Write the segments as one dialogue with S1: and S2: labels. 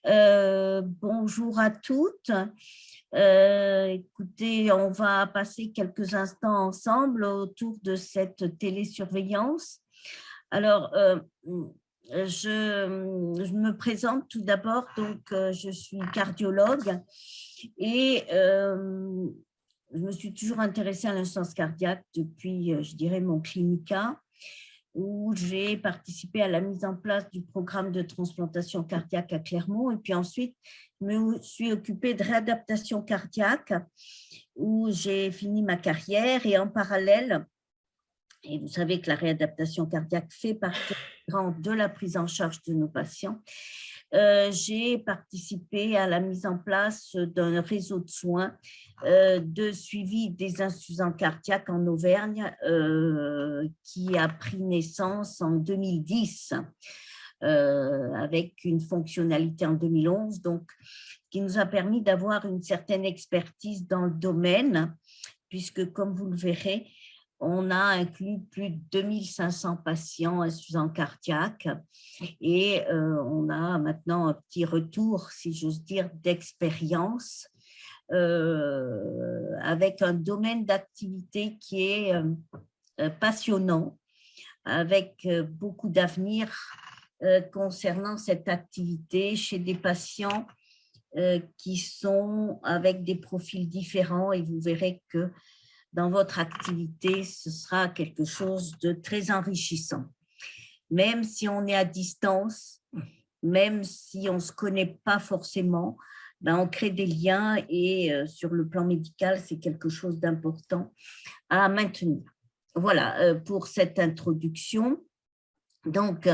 S1: Bonjour à toutes. Écoutez, on va passer quelques instants ensemble autour de cette télésurveillance. Alors, je me présente tout d'abord, donc je suis cardiologue et je me suis toujours intéressée à l'insuffisance cardiaque depuis, je dirais, mon clinica, où j'ai participé à la mise en place du programme de transplantation cardiaque à Clermont. Et puis ensuite, je me suis occupée de réadaptation cardiaque, où j'ai fini ma carrière. Et en parallèle, et vous savez que la réadaptation cardiaque fait partie de la prise en charge de nos patients, j'ai participé à la mise en place d'un réseau de soins de suivi des insuffisants cardiaques en Auvergne qui a pris naissance en 2010 avec une fonctionnalité en 2011, donc qui nous a permis d'avoir une certaine expertise dans le domaine, puisque comme vous le verrez, on a inclus plus de 2500 patients insuffisants cardiaques et on a maintenant un petit retour, si j'ose dire, d'expérience avec un domaine d'activité qui est passionnant, avec beaucoup d'avenir concernant cette activité chez des patients qui sont avec des profils différents, et vous verrez que dans votre activité, ce sera quelque chose de très enrichissant. Même si on est à distance, même si on ne se connaît pas forcément, ben on crée des liens et sur le plan médical, c'est quelque chose d'important à maintenir. Voilà pour cette introduction. Donc,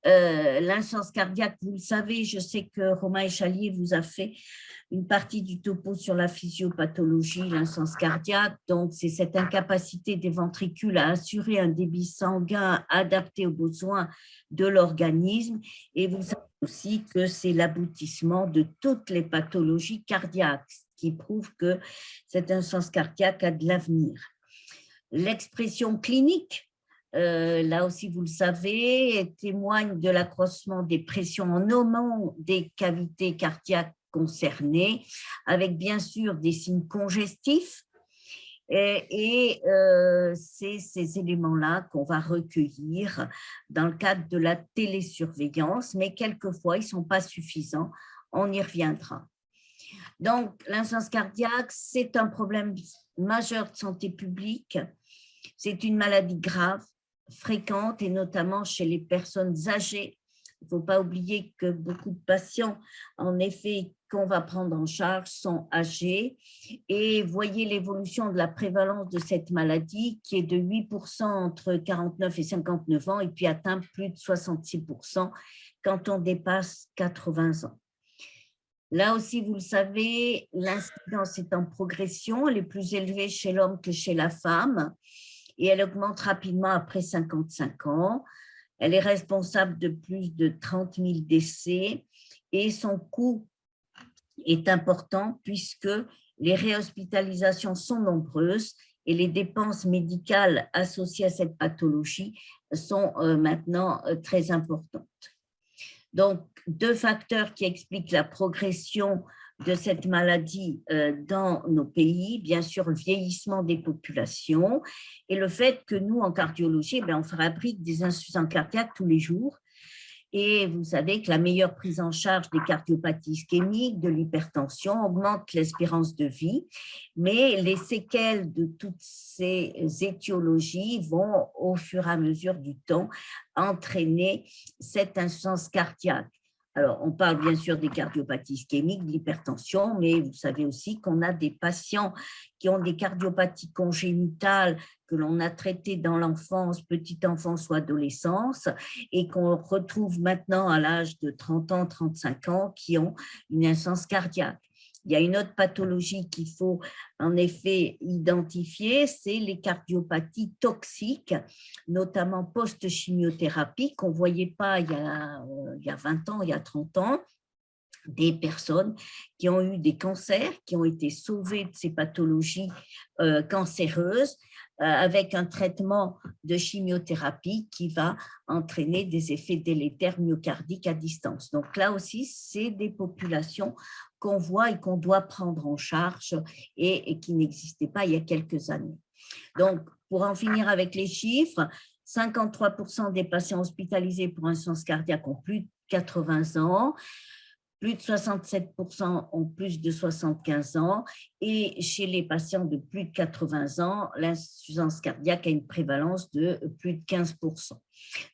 S1: l'insuffisance cardiaque, vous le savez, je sais que Romain Échalier vous a fait une partie du topo sur la physiopathologie, l'insuffisance cardiaque. Donc, c'est cette incapacité des ventricules à assurer un débit sanguin adapté aux besoins de l'organisme. Et vous savez aussi que c'est l'aboutissement de toutes les pathologies cardiaques, ce qui prouve que cette insuffisance cardiaque a de l'avenir. L'expression clinique, là aussi, vous le savez, témoigne de l'accroissement des pressions en amont des cavités cardiaques concernées, avec bien sûr des signes congestifs. Et c'est ces éléments-là qu'on va recueillir dans le cadre de la télésurveillance, mais quelquefois, ils ne sont pas suffisants. On y reviendra. Donc, l'insuffisance cardiaque, c'est un problème majeur de santé publique. C'est une maladie grave, fréquente, et notamment chez les personnes âgées. Il ne faut pas oublier que beaucoup de patients, en effet, qu'on va prendre en charge sont âgés. Et voyez l'évolution de la prévalence de cette maladie qui est de 8% entre 49 et 59 ans et puis atteint plus de 66% quand on dépasse 80 ans. Là aussi, vous le savez, l'incidence est en progression, elle est plus élevée chez l'homme que chez la femme et elle augmente rapidement après 55 ans. Elle est responsable de plus de 30 000 décès et son coût est important puisque les réhospitalisations sont nombreuses et les dépenses médicales associées à cette pathologie sont maintenant très importantes. Donc, deux facteurs qui expliquent la progression de cette maladie dans nos pays, bien sûr le vieillissement des populations et le fait que nous, en cardiologie, on fabrique des insuffisants cardiaques tous les jours. Et vous savez que la meilleure prise en charge des cardiopathies ischémiques, de l'hypertension, augmente l'espérance de vie, mais les séquelles de toutes ces étiologies vont, au fur et à mesure du temps, entraîner cette insuffisance cardiaque. Alors, on parle bien sûr des cardiopathies ischémiques, de l'hypertension, mais vous savez aussi qu'on a des patients qui ont des cardiopathies congénitales que l'on a traitées dans l'enfance, petite enfance ou adolescence, et qu'on retrouve maintenant à l'âge de 30 ans, 35 ans, qui ont une insuffisance cardiaque. Il y a une autre pathologie qu'il faut en effet identifier, c'est les cardiopathies toxiques, notamment post-chimiothérapie, qu'on ne voyait pas il y a 20 ans, il y a 30 ans, des personnes qui ont eu des cancers, qui ont été sauvées de ces pathologies cancéreuses avec un traitement de chimiothérapie qui va entraîner des effets délétères myocardiques à distance. Donc là aussi, c'est des populations qu'on voit et qu'on doit prendre en charge et qui n'existaient pas il y a quelques années. Donc, pour en finir avec les chiffres, 53% des patients hospitalisés pour insuffisance cardiaque ont plus de 80 ans, plus de 67% ont plus de 75 ans et chez les patients de plus de 80 ans, l'insuffisance cardiaque a une prévalence de plus de 15%.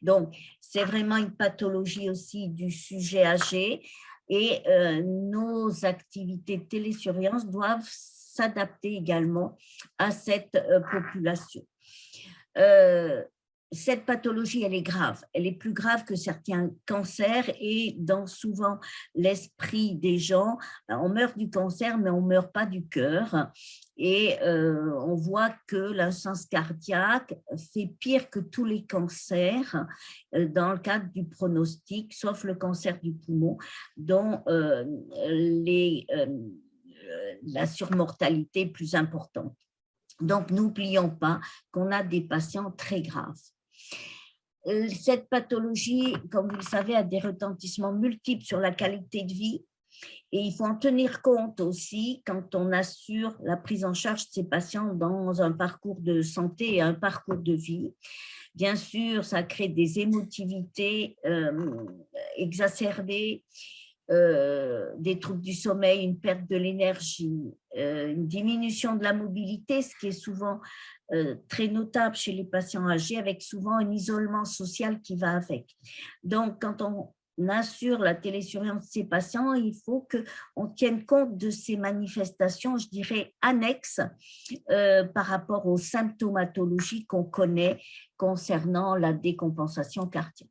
S1: Donc, c'est vraiment une pathologie aussi du sujet âgé et nos activités de télésurveillance doivent s'adapter également à cette population. Cette pathologie, elle est grave. Elle est plus grave que certains cancers et dans souvent l'esprit des gens, on meurt du cancer, mais on ne meurt pas du cœur. Et on voit que l'insuffisance cardiaque fait pire que tous les cancers dans le cadre du pronostic, sauf le cancer du poumon, dont la surmortalité est plus importante. Donc, n'oublions pas qu'on a des patients très graves. Cette pathologie, comme vous le savez, a des retentissements multiples sur la qualité de vie et il faut en tenir compte aussi quand on assure la prise en charge de ces patients dans un parcours de santé et un parcours de vie. Bien sûr, ça crée des émotivités exacerbées, des troubles du sommeil, une perte de l'énergie, une diminution de la mobilité, ce qui est souvent très notable chez les patients âgés, avec souvent un isolement social qui va avec. Donc, quand on assure la télésurveillance de ces patients, il faut qu'on tienne compte de ces manifestations, je dirais, annexes par rapport aux symptomatologies qu'on connaît concernant la décompensation cardiaque.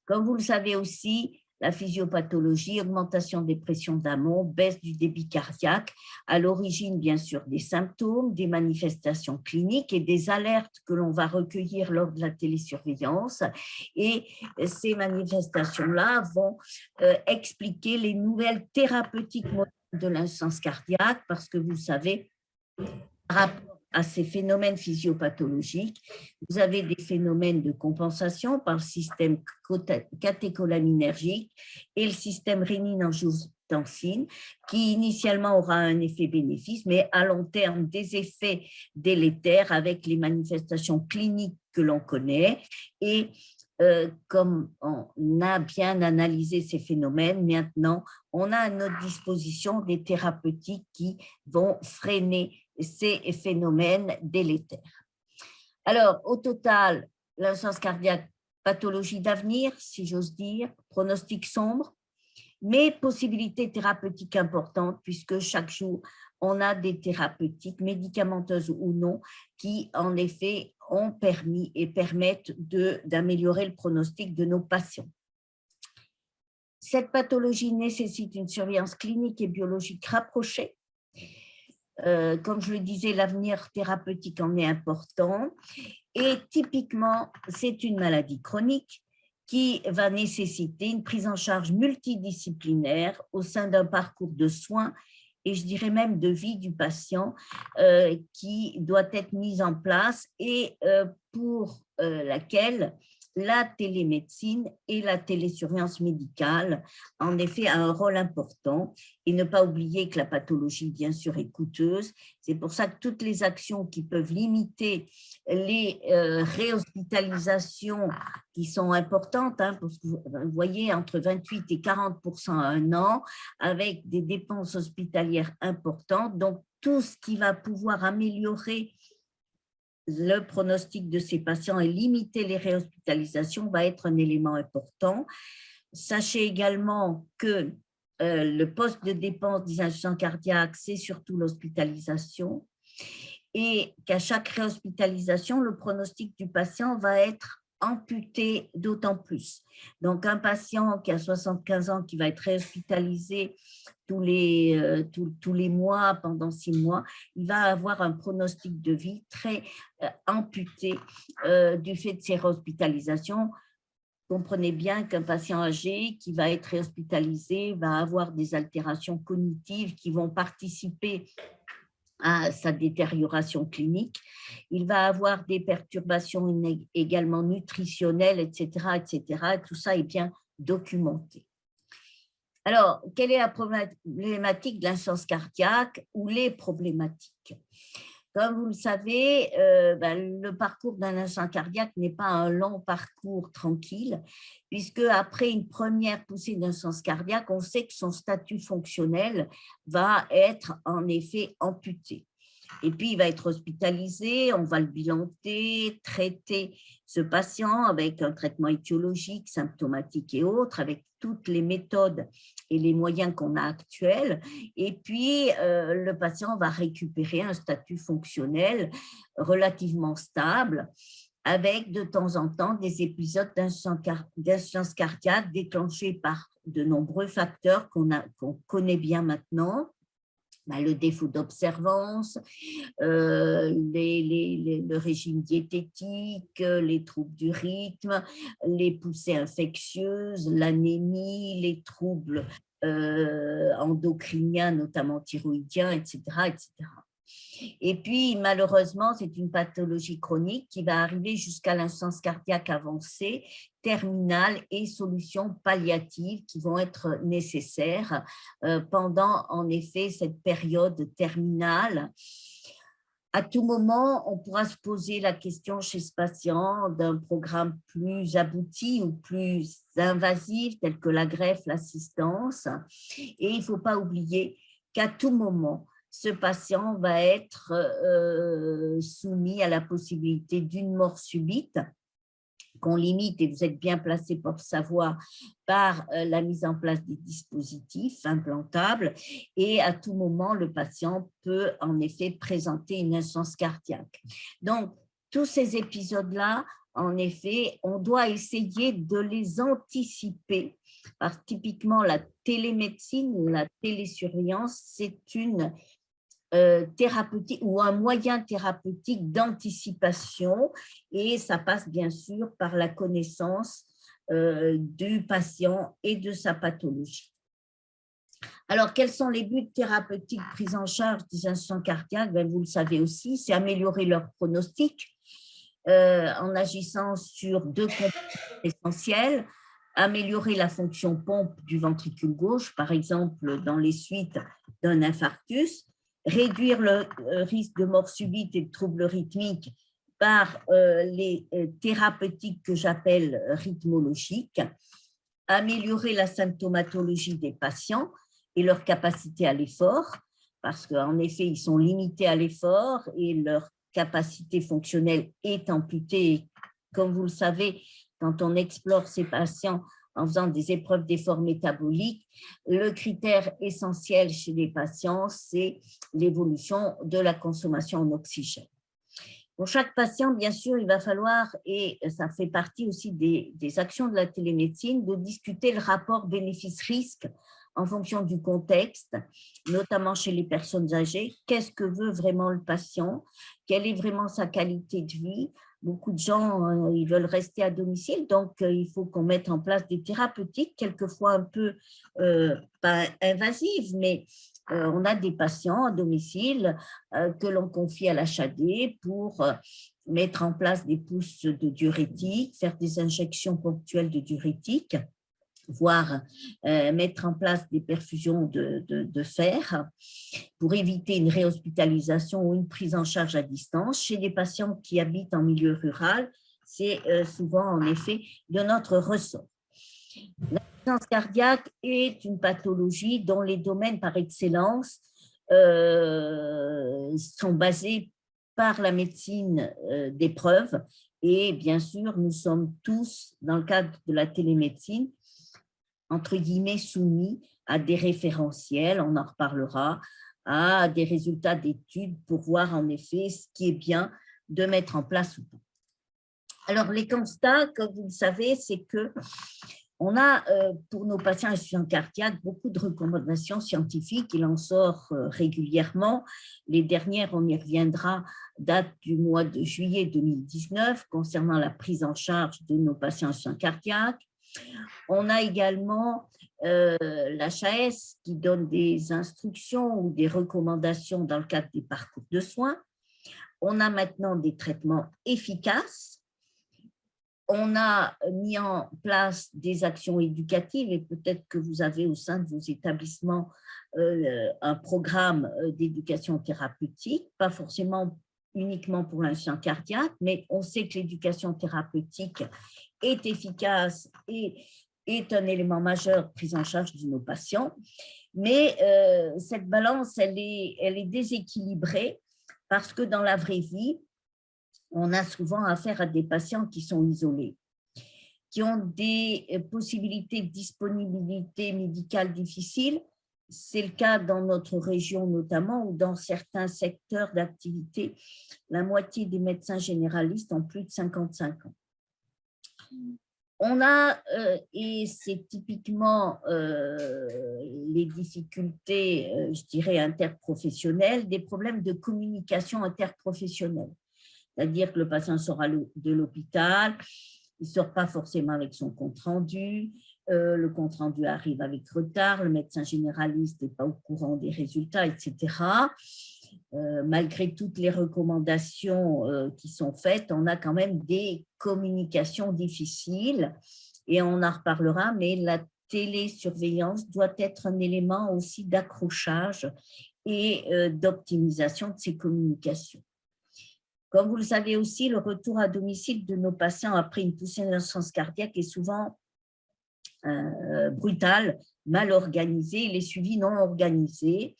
S1: Comme vous le savez aussi, la physiopathologie, augmentation des pressions d'amont, baisse du débit cardiaque, à l'origine bien sûr des symptômes, des manifestations cliniques et des alertes que l'on va recueillir lors de la télésurveillance. Et ces manifestations-là vont expliquer les nouvelles thérapeutiques modernes de l'insuffisance cardiaque parce que vous savez, par rapport à ces phénomènes physiopathologiques, vous avez des phénomènes de compensation par le système catécholaminergique et le système rénine-angiotensine, qui initialement aura un effet bénéfice, mais à long terme des effets délétères avec les manifestations cliniques que l'on connaît. Et comme on a bien analysé ces phénomènes, maintenant, on a à notre disposition des thérapeutiques qui vont freiner ces phénomènes délétères. Alors, au total, l'insuffisance cardiaque, pathologie d'avenir, si j'ose dire, pronostic sombre, mais possibilités thérapeutiques importantes, puisque chaque jour, on a des thérapeutiques, médicamenteuses ou non, qui, en effet, ont permis et permettent d'améliorer le pronostic de nos patients. Cette pathologie nécessite une surveillance clinique et biologique rapprochée. Comme je le disais, l'avenir thérapeutique en est important. Et typiquement, c'est une maladie chronique qui va nécessiter une prise en charge multidisciplinaire au sein d'un parcours de soins et je dirais même de vie du patient qui doit être mise en place et pour laquelle la télémédecine et la télésurveillance médicale, en effet, a un rôle important. Et ne pas oublier que la pathologie, bien sûr, est coûteuse. C'est pour ça que toutes les actions qui peuvent limiter les réhospitalisations qui sont importantes, hein, parce que vous voyez, entre 28 et 40% à un an, avec des dépenses hospitalières importantes. Donc, tout ce qui va pouvoir améliorer le pronostic de ces patients et limiter les réhospitalisations va être un élément important. Sachez également que le poste de dépense des insuffisants cardiaques, c'est surtout l'hospitalisation et qu'à chaque réhospitalisation, le pronostic du patient va être amputé d'autant plus. Donc, un patient qui a 75 ans, qui va être réhospitalisé tous les mois, pendant 6 mois, il va avoir un pronostic de vie très amputé du fait de ces réhospitalisations. Comprenez bien qu'un patient âgé qui va être réhospitalisé va avoir des altérations cognitives qui vont participer à sa détérioration clinique. Il va avoir des perturbations également nutritionnelles, etc., etc. Tout ça est bien documenté. Alors, quelle est la problématique de l'insuffisance cardiaque ou les problématiques? Comme vous le savez, le parcours d'un insuffisant cardiaque n'est pas un long parcours tranquille, puisque après une première poussée d'insuffisance cardiaque, on sait que son statut fonctionnel va être en effet amputé. Et puis, il va être hospitalisé, on va le bilanter, traiter ce patient avec un traitement étiologique, symptomatique et autres, avec toutes les méthodes et les moyens qu'on a actuels. Et puis, le patient va récupérer un statut fonctionnel relativement stable, avec de temps en temps des épisodes d'insuffisance cardiaque déclenchés par de nombreux facteurs qu'on connaît bien maintenant. Le défaut d'observance, le régime diététique, les troubles du rythme, les poussées infectieuses, l'anémie, les troubles endocriniens, notamment thyroïdiens, etc., etc. Et puis, malheureusement, c'est une pathologie chronique qui va arriver jusqu'à l'insuffisance cardiaque avancée, terminale et solutions palliatives qui vont être nécessaires pendant, en effet, cette période terminale. À tout moment, on pourra se poser la question chez ce patient d'un programme plus abouti ou plus invasif, tel que la greffe, l'assistance. Et il ne faut pas oublier qu'à tout moment, ce patient va être soumis à la possibilité d'une mort subite, qu'on limite, et vous êtes bien placé pour le savoir, par la mise en place des dispositifs implantables. Et à tout moment, le patient peut en effet présenter une insuffisance cardiaque. Donc, tous ces épisodes-là, en effet, on doit essayer de les anticiper, parce que typiquement, la télémédecine ou la télésurveillance, c'est une thérapeutique ou un moyen thérapeutique d'anticipation, et ça passe bien sûr par la connaissance du patient et de sa pathologie. Alors, quels sont les buts thérapeutiques pris en charge des insuffisants cardiaques? Vous le savez aussi, c'est améliorer leur pronostic en agissant sur deux composantes essentielles: améliorer la fonction pompe du ventricule gauche, par exemple dans les suites d'un infarctus, réduire le risque de mort subite et de troubles rythmiques par les thérapeutiques que j'appelle rythmologiques, améliorer la symptomatologie des patients et leur capacité à l'effort, parce qu'en effet, ils sont limités à l'effort et leur capacité fonctionnelle est amputée. Comme vous le savez, quand on explore ces patients en faisant des épreuves d'effort métabolique, le critère essentiel chez les patients, c'est l'évolution de la consommation en oxygène. Pour chaque patient, bien sûr, il va falloir, et ça fait partie aussi des actions de la télémédecine, de discuter le rapport bénéfice-risque en fonction du contexte, notamment chez les personnes âgées. Qu'est-ce que veut vraiment le patient? Quelle est vraiment sa qualité de vie? Beaucoup de gens, ils veulent rester à domicile, donc il faut qu'on mette en place des thérapeutiques, quelquefois un peu, pas invasives, mais on a des patients à domicile que l'on confie à l'HAD pour mettre en place des pousses de diurétique, faire des injections ponctuelles de diurétique, voire mettre en place des perfusions de fer pour éviter une réhospitalisation ou une prise en charge à distance. Chez les patients qui habitent en milieu rural, c'est souvent en effet de notre ressort. L'insuffisance cardiaque est une pathologie dont les domaines par excellence sont basés par la médecine d'épreuve, et bien sûr, nous sommes tous, dans le cadre de la télémédecine, entre guillemets, soumis à des référentiels, on en reparlera, à des résultats d'études pour voir en effet ce qui est bien de mettre en place ou pas. Alors, les constats, comme vous le savez, c'est que on a, pour nos patients insuffisants cardiaques, beaucoup de recommandations scientifiques. Il en sort régulièrement. Les dernières, on y reviendra, datent du mois de juillet 2019 concernant la prise en charge de nos patients insuffisants cardiaques. On a également l'HAS qui donne des instructions ou des recommandations dans le cadre des parcours de soins. On a maintenant des traitements efficaces. On a mis en place des actions éducatives et peut-être que vous avez au sein de vos établissements un programme d'éducation thérapeutique, pas forcément uniquement pour l'insuffisance cardiaque, mais on sait que l'éducation thérapeutique est efficace et est un élément majeur de prise en charge de nos patients. Mais cette balance, elle est déséquilibrée parce que dans la vraie vie, on a souvent affaire à des patients qui sont isolés, qui ont des possibilités de disponibilité médicale difficiles. C'est le cas dans notre région notamment, ou dans certains secteurs d'activité, la moitié des médecins généralistes ont plus de 55 ans. On a, et c'est typiquement les difficultés, je dirais, interprofessionnelles, des problèmes de communication interprofessionnelle. C'est-à-dire que le patient sort de l'hôpital, il ne sort pas forcément avec son compte-rendu, le compte-rendu arrive avec retard, le médecin généraliste n'est pas au courant des résultats, etc. Malgré toutes les recommandations qui sont faites, on a quand même des communications difficiles et on en reparlera, mais la télésurveillance doit être un élément aussi d'accrochage et d'optimisation de ces communications. Comme vous le savez aussi, le retour à domicile de nos patients après une poussée d'insuffisance cardiaque est souvent brutal, mal organisé, les suivis non organisés.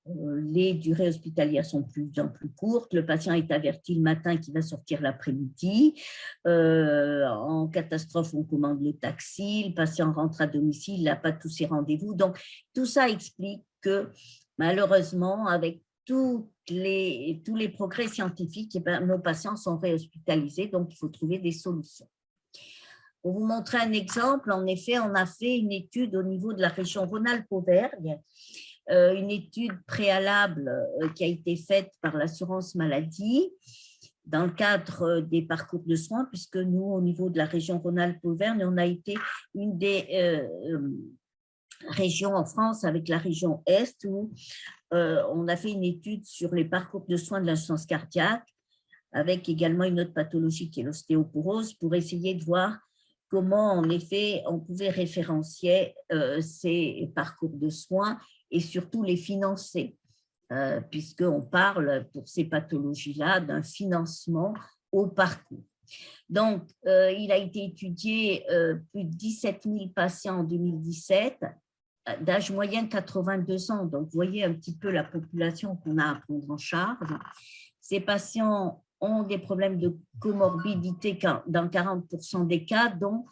S1: Les durées hospitalières sont de plus en plus courtes. Le patient est averti le matin qu'il va sortir l'après-midi. En catastrophe, on commande le taxi. Le patient rentre à domicile, il n'a pas tous ses rendez-vous. Donc, tout ça explique que, malheureusement, avec tous les progrès scientifiques, nos patients sont réhospitalisés, donc il faut trouver des solutions. Pour vous montrer un exemple, en effet, on a fait une étude au niveau de la région Rhône-Alpes-Auvergne, une étude préalable qui a été faite par l'assurance maladie dans le cadre des parcours de soins, puisque nous, au niveau de la région Rhône-Alpes-Auvergne, on a été une des régions en France avec la région Est où on a fait une étude sur les parcours de soins de l'insuffisance cardiaque avec également une autre pathologie qui est l'ostéoporose pour essayer de voir comment, en effet, on pouvait référencier ces parcours de soins et surtout les financer, puisqu'on parle pour ces pathologies-là d'un financement au parcours. Donc, il a été étudié plus de 17 000 patients en 2017, d'âge moyen de 82 ans. Donc, vous voyez un petit peu la population qu'on a à prendre en charge. Ces patients ont des problèmes de comorbidité dans 40% des cas, dont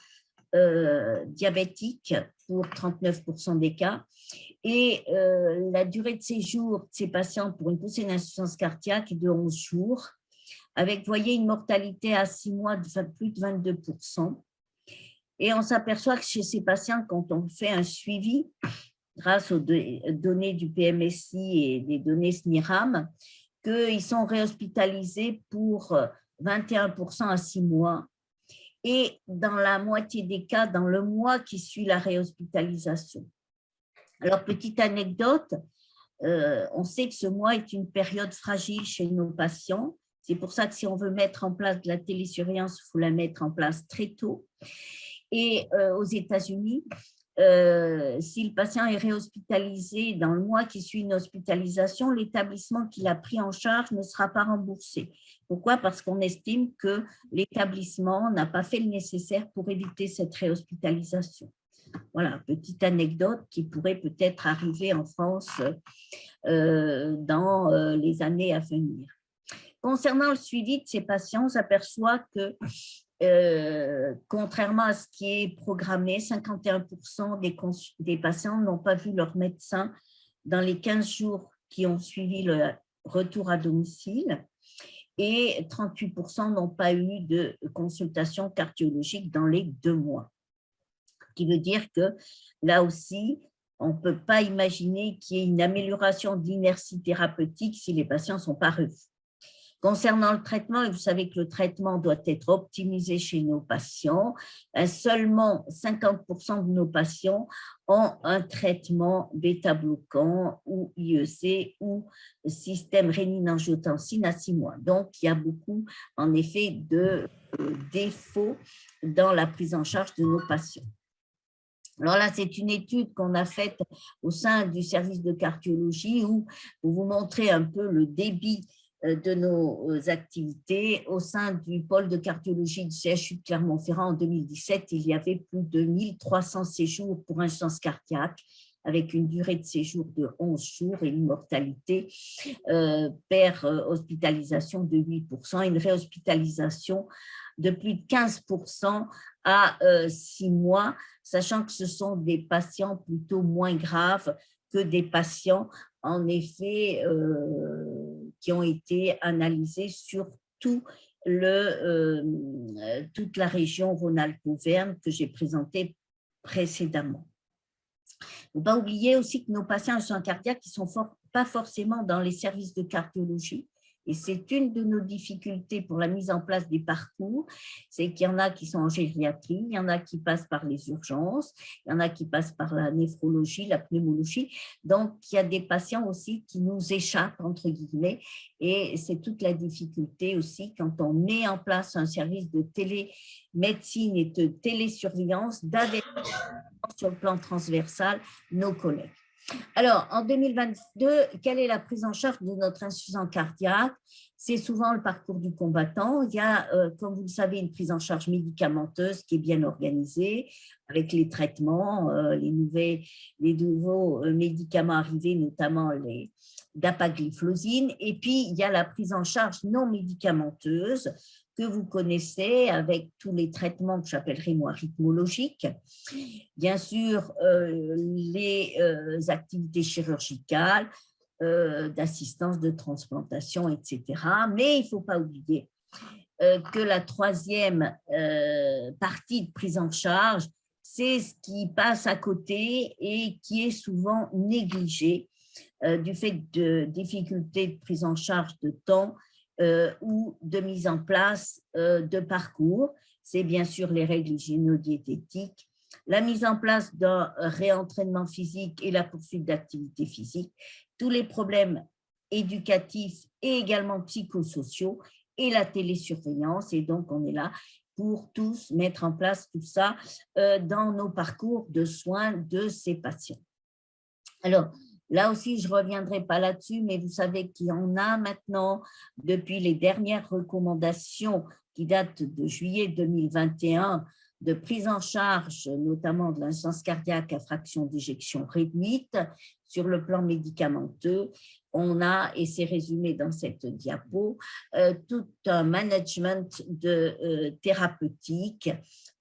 S1: diabétiques pour 39% des cas. Et la durée de séjour de ces patients pour une poussée d'insuffisance cardiaque est de 11 jours, avec, vous voyez, une mortalité à 6 mois de plus de 22%. Et on s'aperçoit que chez ces patients, quand on fait un suivi, grâce aux données du PMSI et des données SNIRAM, qu'ils sont réhospitalisés pour 21% à 6 mois. Et dans la moitié des cas, dans le mois qui suit la réhospitalisation. Alors, petite anecdote, on sait que ce mois est une période fragile chez nos patients. C'est pour ça que si on veut mettre en place de la télésurveillance, il faut la mettre en place très tôt. Et aux États-Unis, si le patient est réhospitalisé dans le mois qui suit une hospitalisation, l'établissement qui l'a pris en charge ne sera pas remboursé. Pourquoi? Parce qu'on estime que l'établissement n'a pas fait le nécessaire pour éviter cette réhospitalisation. Voilà, petite anecdote qui pourrait peut-être arriver en France dans les années à venir. Concernant le suivi de ces patients, on s'aperçoit que contrairement à ce qui est programmé, 51% des patients n'ont pas vu leur médecin dans les 15 jours qui ont suivi le retour à domicile et 38% n'ont pas eu de consultation cardiologique dans les 2 mois. Ce qui veut dire que là aussi, on ne peut pas imaginer qu'il y ait une amélioration de l'inertie thérapeutique si les patients ne sont pas revus. Concernant le traitement, et vous savez que le traitement doit être optimisé chez nos patients, seulement 50% de nos patients ont un traitement bêta-bloquant ou IEC ou système rénine-angiotensine à 6 mois. Donc, il y a beaucoup, en effet, de défauts dans la prise en charge de nos patients. Alors là, c'est une étude qu'on a faite au sein du service de cardiologie où pour vous montrer un peu le débit de nos activités. Au sein du pôle de cardiologie du CHU de Clermont-Ferrand en 2017, il y avait plus de 1300 séjours pour insuffisance cardiaque avec une durée de séjour de 11 jours et une mortalité per hospitalisation de 8%, une réhospitalisation de plus de 15% à 6 mois, sachant que ce sont des patients plutôt moins graves que des patients, en effet, qui ont été analysés sur toute la région Rhône-Alpes-Auvergne que j'ai présentée précédemment. Il ne faut pas oublier aussi que nos patients en soins cardiaques ne sont pas forcément dans les services de cardiologie. Et c'est une de nos difficultés pour la mise en place des parcours, c'est qu'il y en a qui sont en gériatrie, il y en a qui passent par les urgences, il y en a qui passent par la néphrologie, la pneumologie. Donc, il y a des patients aussi qui nous échappent, entre guillemets, et c'est toute la difficulté aussi quand on met en place un service de télémédecine et de télésurveillance, d'avertir sur le plan transversal nos collègues. Alors, en 2022, quelle est la prise en charge de notre insuffisant cardiaque? C'est souvent le parcours du combattant. Il y a, comme vous le savez, une prise en charge médicamenteuse qui est bien organisée avec les traitements, les nouveaux médicaments arrivés, notamment les dapagliflozine. Et puis, il y a la prise en charge non médicamenteuse que vous connaissez avec tous les traitements que j'appellerais moi rythmologiques. Bien sûr, les activités chirurgicales, d'assistance, de transplantation, etc. Mais il ne faut pas oublier que la troisième partie de prise en charge, c'est ce qui passe à côté et qui est souvent négligé du fait de difficultés de prise en charge de temps ou de mise en place de parcours. C'est bien sûr les règles hygiéno-diététiques, la mise en place d'un réentraînement physique et la poursuite d'activités physiques, tous les problèmes éducatifs et également psychosociaux et la télésurveillance. Et donc, on est là pour tous mettre en place tout ça dans nos parcours de soins de ces patients. Alors, là aussi, je ne reviendrai pas là-dessus, mais vous savez qu'il y en a maintenant, depuis les dernières recommandations qui datent de juillet 2021, de prise en charge, notamment de l'insuffisance cardiaque à fraction d'éjection réduite sur le plan médicamenteux. On a, et c'est résumé dans cette diapo, tout un management de thérapeutique.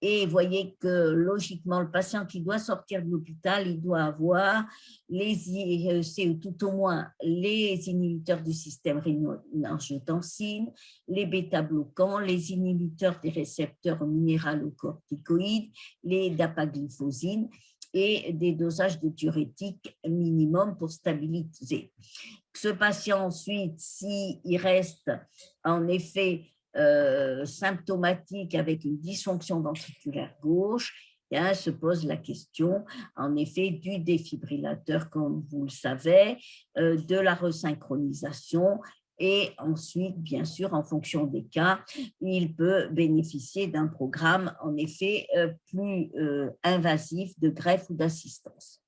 S1: Et vous voyez que logiquement, le patient qui doit sortir de l'hôpital, il doit avoir les IEC, ou tout au moins les inhibiteurs du système rénine-angiotensine, les bêta-bloquants, les inhibiteurs des récepteurs minéralocorticoïdes, les dapagliflozine et des dosages de diurétiques minimum pour stabiliser. Ce patient ensuite, s'il reste en effet symptomatique avec une dysfonction ventriculaire gauche, bien, se pose la question, en effet, du défibrillateur, comme vous le savez, de la resynchronisation. Et ensuite, bien sûr, en fonction des cas, il peut bénéficier d'un programme, en effet, plus invasif de greffe ou d'assistance.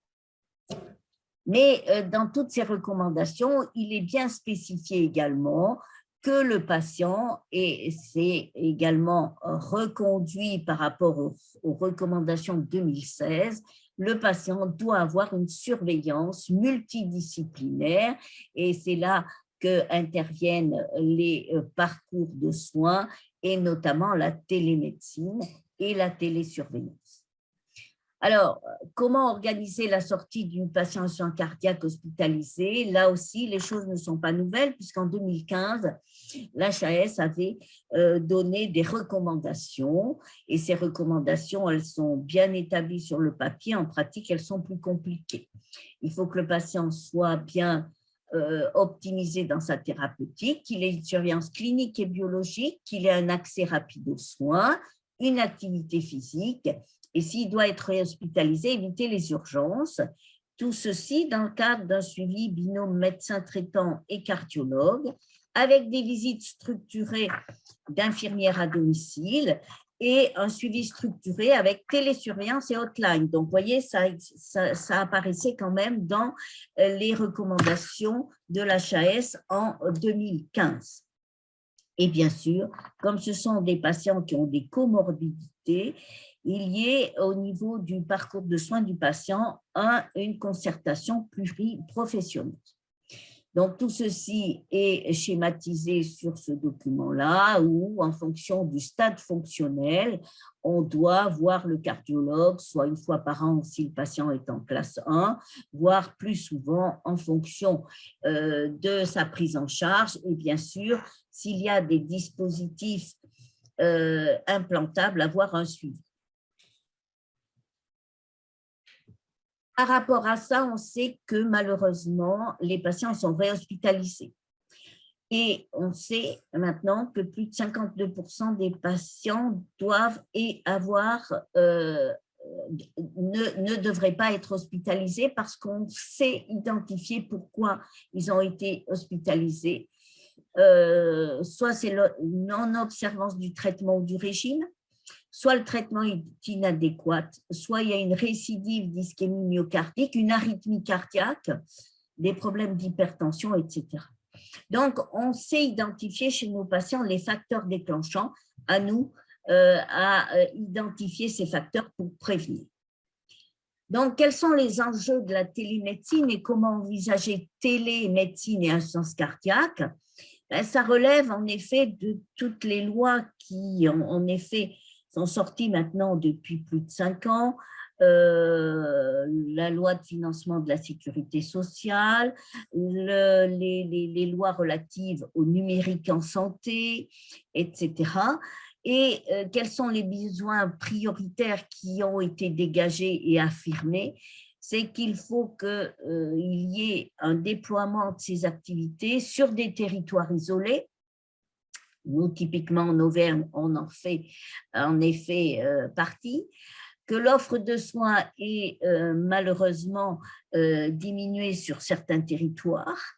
S1: Mais dans toutes ces recommandations, il est bien spécifié également que le patient, et c'est également reconduit par rapport aux recommandations de 2016, le patient doit avoir une surveillance multidisciplinaire et c'est là qu'interviennent les parcours de soins et notamment la télémédecine et la télésurveillance. Alors, comment organiser la sortie d'une patient en soins cardiaques hospitalisée? Là aussi, les choses ne sont pas nouvelles puisqu'en 2015, l'HAS avait donné des recommandations et ces recommandations, elles sont bien établies sur le papier. En pratique, elles sont plus compliquées. Il faut que le patient soit bien optimisé dans sa thérapeutique, qu'il ait une surveillance clinique et biologique, qu'il ait un accès rapide aux soins, une activité physique, et s'il doit être hospitalisé, éviter les urgences. Tout ceci dans le cadre d'un suivi binôme médecin traitant et cardiologue, avec des visites structurées d'infirmières à domicile et un suivi structuré avec télésurveillance et hotline. Donc, vous voyez, ça apparaissait quand même dans les recommandations de l'HAS en 2015. Et bien sûr, comme ce sont des patients qui ont des comorbidités, il y ait au niveau du parcours de soins du patient une concertation pluriprofessionnelle. Donc, tout ceci est schématisé sur ce document-là où, en fonction du stade fonctionnel, on doit voir le cardiologue, soit une fois par an si le patient est en classe 1, voire plus souvent en fonction de sa prise en charge et bien sûr, s'il y a des dispositifs implantables, avoir un suivi. Par rapport à ça, on sait que malheureusement, les patients sont réhospitalisés. Et on sait maintenant que plus de 52% des patients doivent ne devraient pas être hospitalisés parce qu'on sait identifier pourquoi ils ont été hospitalisés. Soit c'est la non-observance du traitement ou du régime, soit le traitement est inadéquat, soit il y a une récidive d'ischémie myocardique, une arythmie cardiaque, des problèmes d'hypertension, etc. Donc, on sait identifier chez nos patients les facteurs déclenchants, à nous à identifier ces facteurs pour prévenir. Donc, quels sont les enjeux de la télémédecine et comment envisager télémédecine et assistance cardiaque? Ça relève en effet de toutes les lois qui, en effet, sont sorties maintenant depuis plus de 5 ans, la loi de financement de la sécurité sociale, les lois relatives au numérique en santé, etc. Et quels sont les besoins prioritaires qui ont été dégagés et affirmés? C'est qu'il faut qu'il y ait un déploiement de ces activités sur des territoires isolés. Nous, typiquement en Auvergne, on en fait en effet partie, que l'offre de soins est malheureusement diminuée sur certains territoires.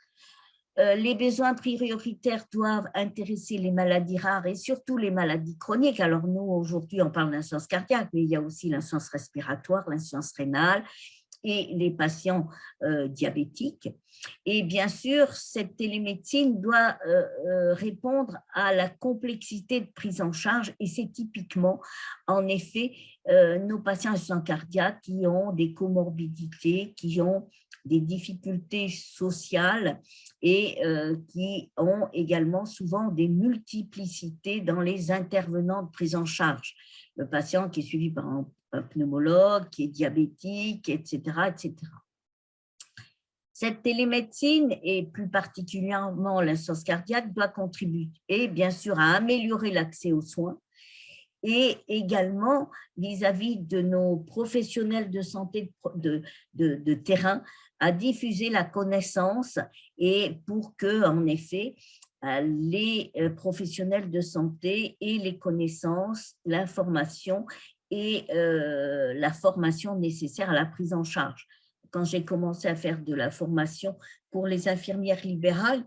S1: Les besoins prioritaires doivent intéresser les maladies rares et surtout les maladies chroniques. Alors nous, aujourd'hui, on parle d'insuffisance cardiaque, mais il y a aussi l'insuffisance respiratoire, l'insuffisance rénale, et les patients diabétiques. Et bien sûr, cette télémédecine doit répondre à la complexité de prise en charge et c'est typiquement, en effet, nos patients cardiaques qui ont des comorbidités, qui ont des difficultés sociales et qui ont également souvent des multiplicités dans les intervenants de prise en charge. Le patient qui est suivi par un pneumologue, qui est diabétique, etc., etc. Cette télémédecine, et plus particulièrement l'insuffisance cardiaque, doit contribuer, bien sûr, à améliorer l'accès aux soins et également vis-à-vis de nos professionnels de santé de terrain, à diffuser la connaissance et pour que, en effet, les professionnels de santé aient les connaissances, l'information et la formation nécessaire à la prise en charge. Quand j'ai commencé à faire de la formation pour les infirmières libérales,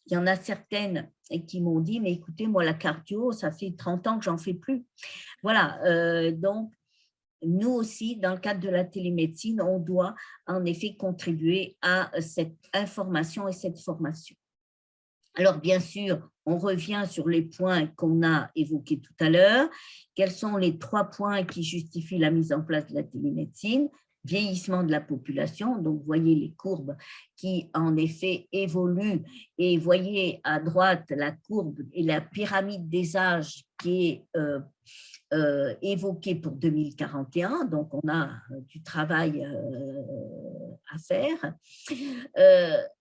S1: il y en a certaines qui m'ont dit, mais écoutez, moi, la cardio, ça fait 30 ans que j'en fais plus. Voilà, donc, nous aussi, dans le cadre de la télémédecine, on doit en effet contribuer à cette information et cette formation. Alors, bien sûr, on revient sur les points qu'on a évoqués tout à l'heure. Quels sont les 3 points qui justifient la mise en place de la télémédecine? Vieillissement de la population, donc voyez les courbes qui en effet évoluent et voyez à droite la courbe et la pyramide des âges qui est évoquée pour 2041, donc on a du travail à faire.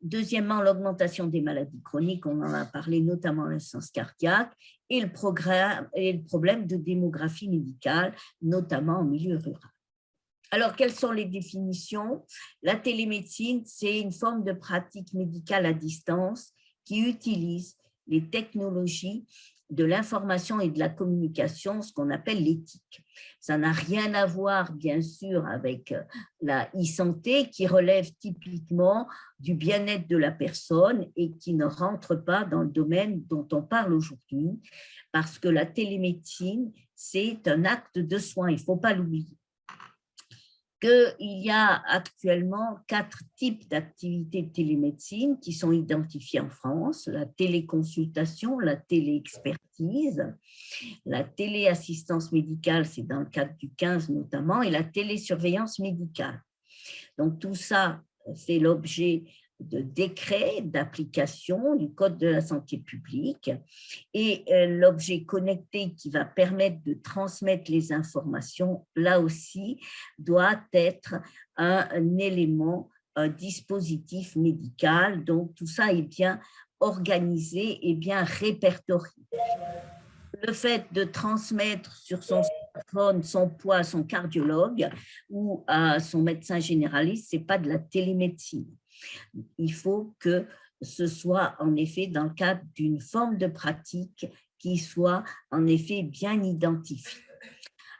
S1: Deuxièmement, l'augmentation des maladies chroniques, on en a parlé, notamment l'insuffisance cardiaque, et le problème de démographie médicale, notamment en milieu rural. Alors, quelles sont les définitions? La télémédecine, c'est une forme de pratique médicale à distance qui utilise les technologies de l'information et de la communication, ce qu'on appelle l'éthique. Ça n'a rien à voir, bien sûr, avec la e-santé qui relève typiquement du bien-être de la personne et qui ne rentre pas dans le domaine dont on parle aujourd'hui, parce que la télémédecine, c'est un acte de soin, il ne faut pas l'oublier. Qu'il y a actuellement 4 types d'activités de télémédecine qui sont identifiées en France: la téléconsultation, la téléexpertise, la téléassistance médicale, c'est dans le cadre du 15 notamment, et la télésurveillance médicale. Donc tout ça fait l'objet de décrets d'application du Code de la santé publique, et l'objet connecté qui va permettre de transmettre les informations, là aussi, doit être un élément, un dispositif médical. Donc tout ça est bien organisé et bien répertorié. Le fait de transmettre sur son smartphone son poids à son cardiologue ou à son médecin généraliste, ce n'est pas de la télémédecine. Il faut que ce soit en effet dans le cadre d'une forme de pratique qui soit en effet bien identifiée.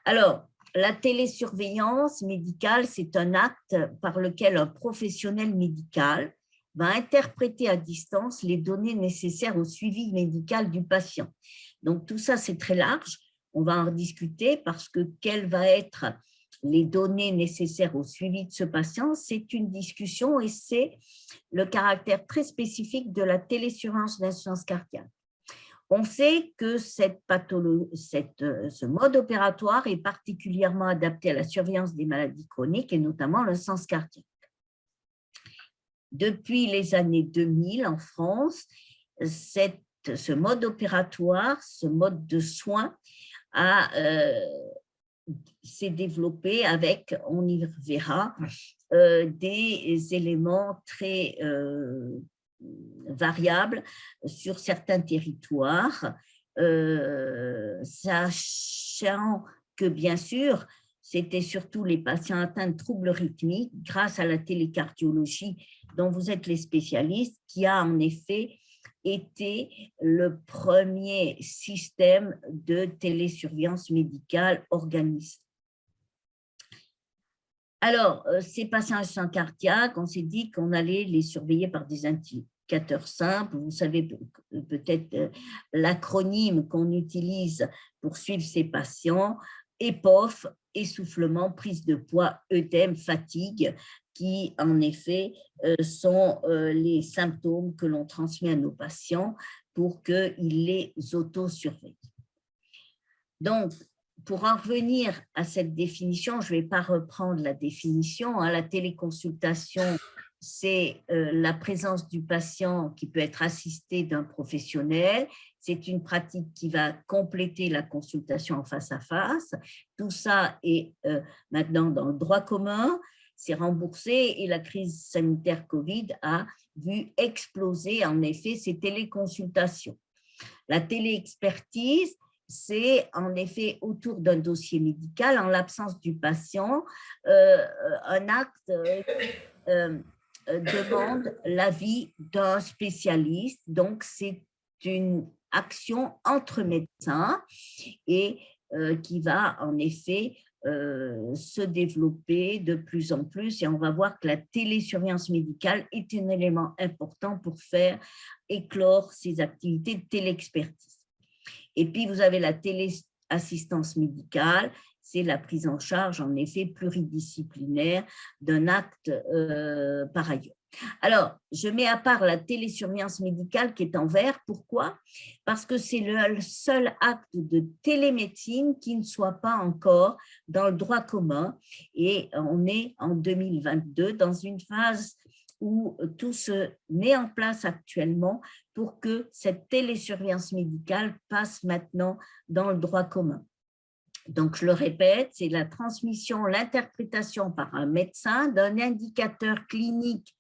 S1: Alors, la télésurveillance médicale, c'est un acte par lequel un professionnel médical va interpréter à distance les données nécessaires au suivi médical du patient. Donc, tout ça, c'est très large. On va en discuter parce que quelles vont être les données nécessaires au suivi de ce patient, c'est une discussion et c'est le caractère très spécifique de la télésurveillance d'insuffisance cardiaque. On sait que ce mode opératoire est particulièrement adapté à la surveillance des maladies chroniques et notamment l'insuffisance cardiaque. Depuis les années 2000 en France, ce mode opératoire, ce mode de soins s'est développé avec, on y verra, des éléments très variables sur certains territoires, sachant que bien sûr, c'était surtout les patients atteints de troubles rythmiques grâce à la télécardiologie dont vous êtes les spécialistes, qui a en effet été le premier système de télésurveillance médicale organisé. Alors, ces patients à soins cardiaques, on s'est dit qu'on allait les surveiller par des indicateurs simples. Vous savez peut-être l'acronyme qu'on utilise pour suivre ces patients: EPOF, essoufflement, prise de poids, œdème, fatigue, qui en effet sont les symptômes que l'on transmet à nos patients pour qu'ils les autosurveillent. Donc, pour en revenir à cette définition, je ne vais pas reprendre la définition. La téléconsultation, c'est la présence du patient qui peut être assisté d'un professionnel. C'est une pratique qui va compléter la consultation en face à face. Tout ça est maintenant dans le droit commun, c'est remboursé et la crise sanitaire Covid a vu exploser en effet ces téléconsultations. La téléexpertise, c'est en effet autour d'un dossier médical, en l'absence du patient, un acte demande l'avis d'un spécialiste. Donc, c'est une action entre médecins et qui va en effet se développer de plus en plus, et on va voir que la télésurveillance médicale est un élément important pour faire éclore ces activités de téléexpertise. Et puis, vous avez la téléassistance médicale, c'est la prise en charge, en effet, pluridisciplinaire d'un acte par ailleurs. Alors, je mets à part la télésurveillance médicale qui est en vert. Pourquoi? Parce que c'est le seul acte de télémédecine qui ne soit pas encore dans le droit commun. Et on est en 2022 dans une phase où tout se met en place actuellement pour que cette télésurveillance médicale passe maintenant dans le droit commun. Donc, je le répète, c'est la transmission, l'interprétation par un médecin d'un indicateur clinique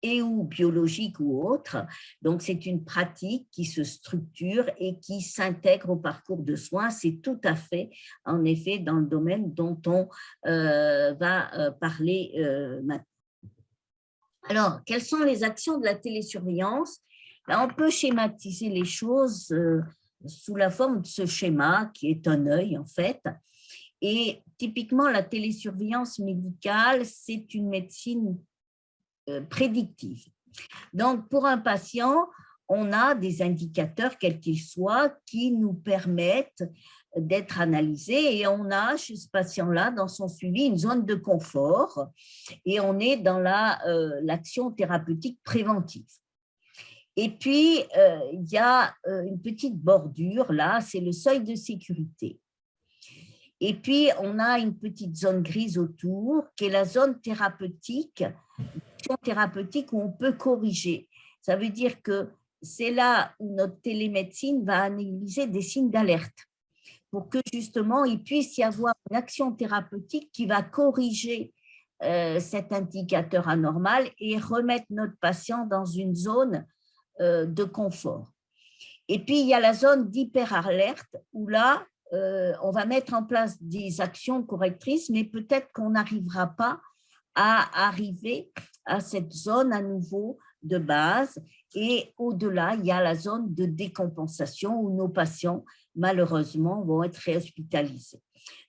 S1: et ou biologique ou autre. Donc, c'est une pratique qui se structure et qui s'intègre au parcours de soins. C'est tout à fait, en effet, dans le domaine dont on va parler maintenant. Alors, quelles sont les actions de la télésurveillance? On peut schématiser les choses sous la forme de ce schéma qui est un œil, en fait. Et typiquement, la télésurveillance médicale, c'est une médecine prédictive. Donc, pour un patient, on a des indicateurs, quels qu'ils soient, qui nous permettent d'être analysés et on a chez ce patient-là, dans son suivi, une zone de confort et on est dans l'action thérapeutique préventive. Et puis, il y a une petite bordure, là, c'est le seuil de sécurité. Et puis, on a une petite zone grise autour, qui est la zone thérapeutique où on peut corriger. Ça veut dire que c'est là où notre télémédecine va analyser des signes d'alerte pour que justement, il puisse y avoir une action thérapeutique qui va corriger cet indicateur anormal et remettre notre patient dans une zone de confort. Et puis, il y a la zone d'hyperalerte où là, on va mettre en place des actions correctrices, mais peut-être qu'on n'arrivera pas à arriver à cette zone à nouveau de base. Et au-delà, il y a la zone de décompensation où nos patients, malheureusement, vont être réhospitalisés.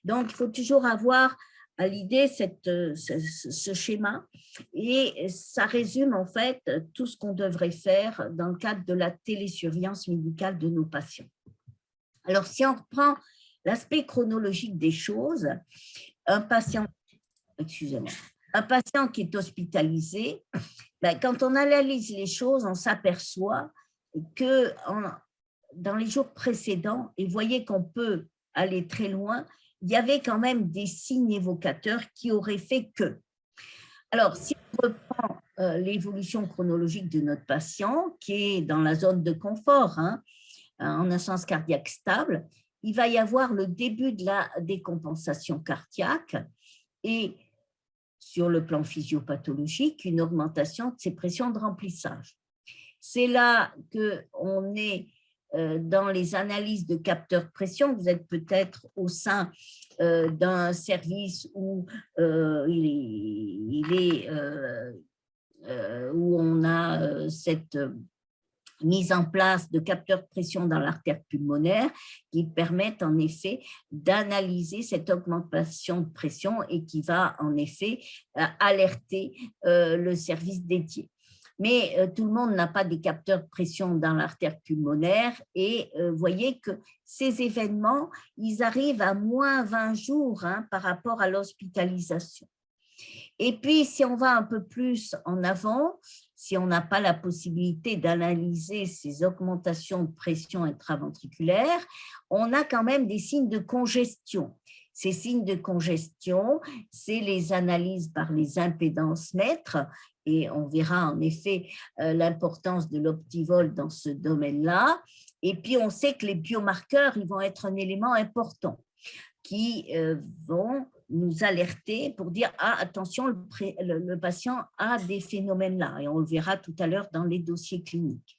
S1: Donc, il faut toujours avoir à l'idée ce schéma et ça résume en fait tout ce qu'on devrait faire dans le cadre de la télésurveillance médicale de nos patients. Alors, si on reprend l'aspect chronologique des choses, un patient qui est hospitalisé, quand on analyse les choses, on s'aperçoit que dans les jours précédents, et vous voyez qu'on peut aller très loin, il y avait quand même des signes évocateurs qui auraient fait que. Alors, si on reprend l'évolution chronologique de notre patient, qui est dans la zone de confort, en insuffisance cardiaque stable, il va y avoir le début de la décompensation cardiaque et sur le plan physiopathologique, une augmentation de ses pressions de remplissage. C'est là qu'on est dans les analyses de capteurs de pression. Vous êtes peut-être au sein d'un service où où on a cette mise en place de capteurs de pression dans l'artère pulmonaire qui permettent en effet d'analyser cette augmentation de pression et qui va en effet alerter le service dédié. Mais tout le monde n'a pas des capteurs de pression dans l'artère pulmonaire et vous voyez que ces événements, ils arrivent à moins 20 jours par rapport à l'hospitalisation. Et puis, si on va un peu plus en avant, si on n'a pas la possibilité d'analyser ces augmentations de pression intraventriculaire, on a quand même des signes de congestion. Ces signes de congestion, c'est les analyses par les impédances mètres, et on verra en effet l'importance de l'optivol dans ce domaine-là. Et puis, on sait que les biomarqueurs, ils vont être un élément important qui vont nous alerter pour dire « Ah, attention, le patient a des phénomènes-là » et on le verra tout à l'heure dans les dossiers cliniques.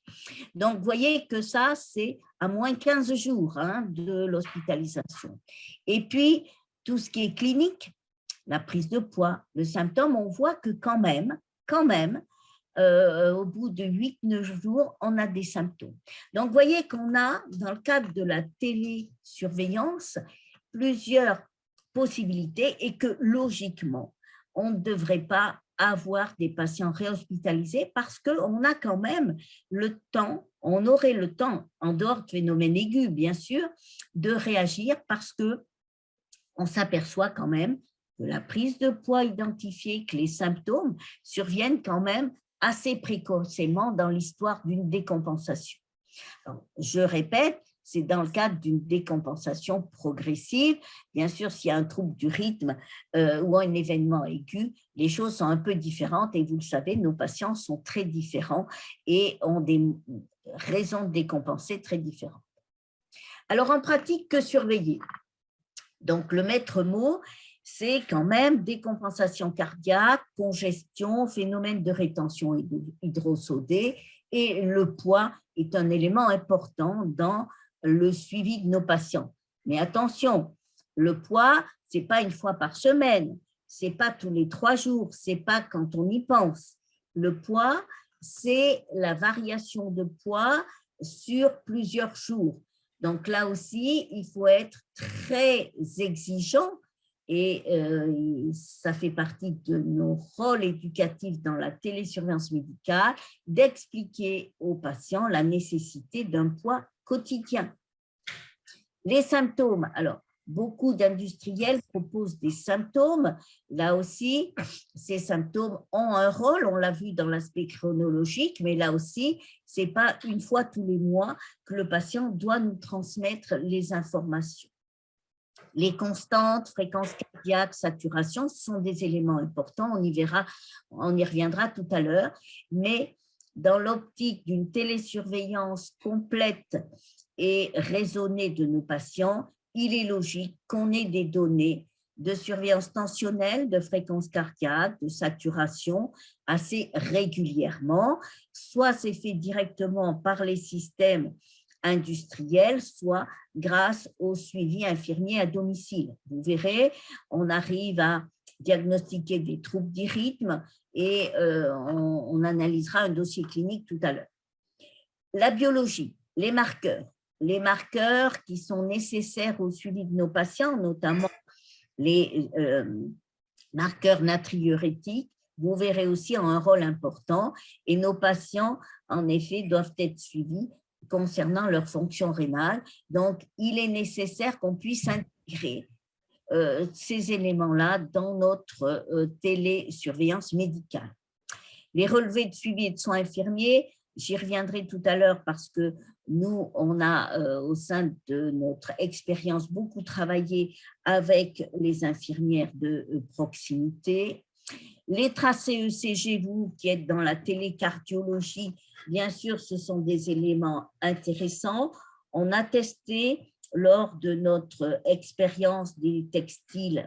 S1: Donc, vous voyez que ça, c'est à moins 15 jours de l'hospitalisation. Et puis, tout ce qui est clinique, la prise de poids, le symptôme, on voit que quand même, au bout de 8-9 jours, on a des symptômes. Donc, vous voyez qu'on a, dans le cadre de la télésurveillance, plusieurs possibilités et que logiquement, on ne devrait pas avoir des patients réhospitalisés parce qu'on a quand même le temps, on aurait le temps, en dehors de phénomènes aigus bien sûr, de réagir parce qu'on s'aperçoit quand même que la prise de poids identifiée, que les symptômes surviennent quand même assez précocement dans l'histoire d'une décompensation. Alors, je répète, c'est dans le cadre d'une décompensation progressive. Bien sûr, s'il y a un trouble du rythme ou un événement aigu, les choses sont un peu différentes et vous le savez, nos patients sont très différents et ont des raisons de décompenser très différentes. Alors, en pratique, que surveiller? Donc, le maître mot, c'est quand même décompensation cardiaque, congestion, phénomène de rétention hydrosodée, et le poids est un élément important dans le suivi de nos patients. Mais attention, le poids, ce n'est pas une fois par semaine, ce n'est pas tous les 3 jours, ce n'est pas quand on y pense. Le poids, c'est la variation de poids sur plusieurs jours. Donc là aussi, il faut être très exigeant et ça fait partie de nos rôles éducatifs dans la télésurveillance médicale d'expliquer aux patients la nécessité d'un poids quotidien. Les symptômes, alors, beaucoup d'industriels proposent des symptômes. Là aussi, ces symptômes ont un rôle, on l'a vu dans l'aspect chronologique, mais là aussi, ce n'est pas une fois tous les mois que le patient doit nous transmettre les informations. Les constantes, fréquence cardiaque, saturation, ce sont des éléments importants, on y reviendra tout à l'heure, mais dans l'optique d'une télésurveillance complète et raisonnée de nos patients, il est logique qu'on ait des données de surveillance tensionnelle, de fréquence cardiaque, de saturation assez régulièrement. Soit c'est fait directement par les systèmes industriels, soit grâce au suivi infirmier à domicile. Vous verrez, on arrive à diagnostiquer des troubles du rythme et on analysera un dossier clinique tout à l'heure. La biologie, les marqueurs qui sont nécessaires au suivi de nos patients, notamment les marqueurs natriurétiques, vous verrez aussi ont un rôle important et nos patients, en effet, doivent être suivis concernant leur fonction rénale. Donc, il est nécessaire qu'on puisse intégrer ces éléments-là dans notre télésurveillance médicale. Les relevés de suivi et de soins infirmiers, j'y reviendrai tout à l'heure parce que nous, on a au sein de notre expérience beaucoup travaillé avec les infirmières de proximité. Les tracés ECG, vous qui êtes dans la télécardiologie, bien sûr, ce sont des éléments intéressants. On a testé lors de notre expérience des textiles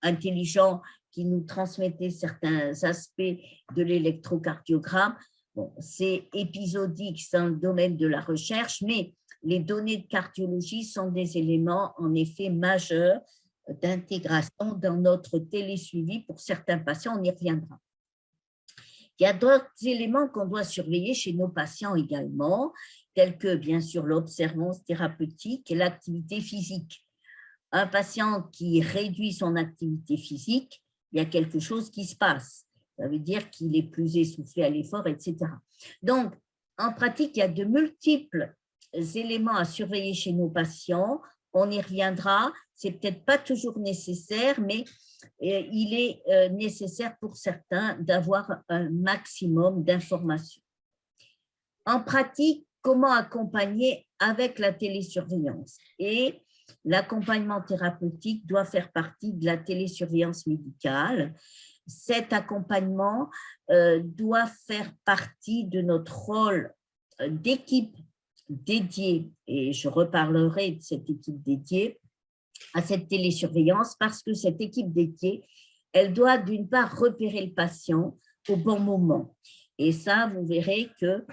S1: intelligents qui nous transmettaient certains aspects de l'électrocardiogramme. Bon, c'est épisodique dans le domaine de la recherche, mais les données de cardiologie sont des éléments en effet majeurs d'intégration dans notre télésuivi pour certains patients, on y reviendra. Il y a d'autres éléments qu'on doit surveiller chez nos patients également, tels que bien sûr l'observance thérapeutique et l'activité physique. Un patient qui réduit son activité physique, il y a quelque chose qui se passe. Ça veut dire qu'il est plus essoufflé à l'effort, etc. Donc, en pratique, il y a de multiples éléments à surveiller chez nos patients. On y reviendra. C'est peut-être pas toujours nécessaire, mais il est nécessaire pour certains d'avoir un maximum d'informations. En pratique, comment accompagner avec la télésurveillance? Et l'accompagnement thérapeutique doit faire partie de la télésurveillance médicale. Cet accompagnement doit faire partie de notre rôle d'équipe dédiée, et je reparlerai de cette équipe dédiée à cette télésurveillance parce que cette équipe dédiée, elle doit d'une part repérer le patient au bon moment. Et ça, vous verrez que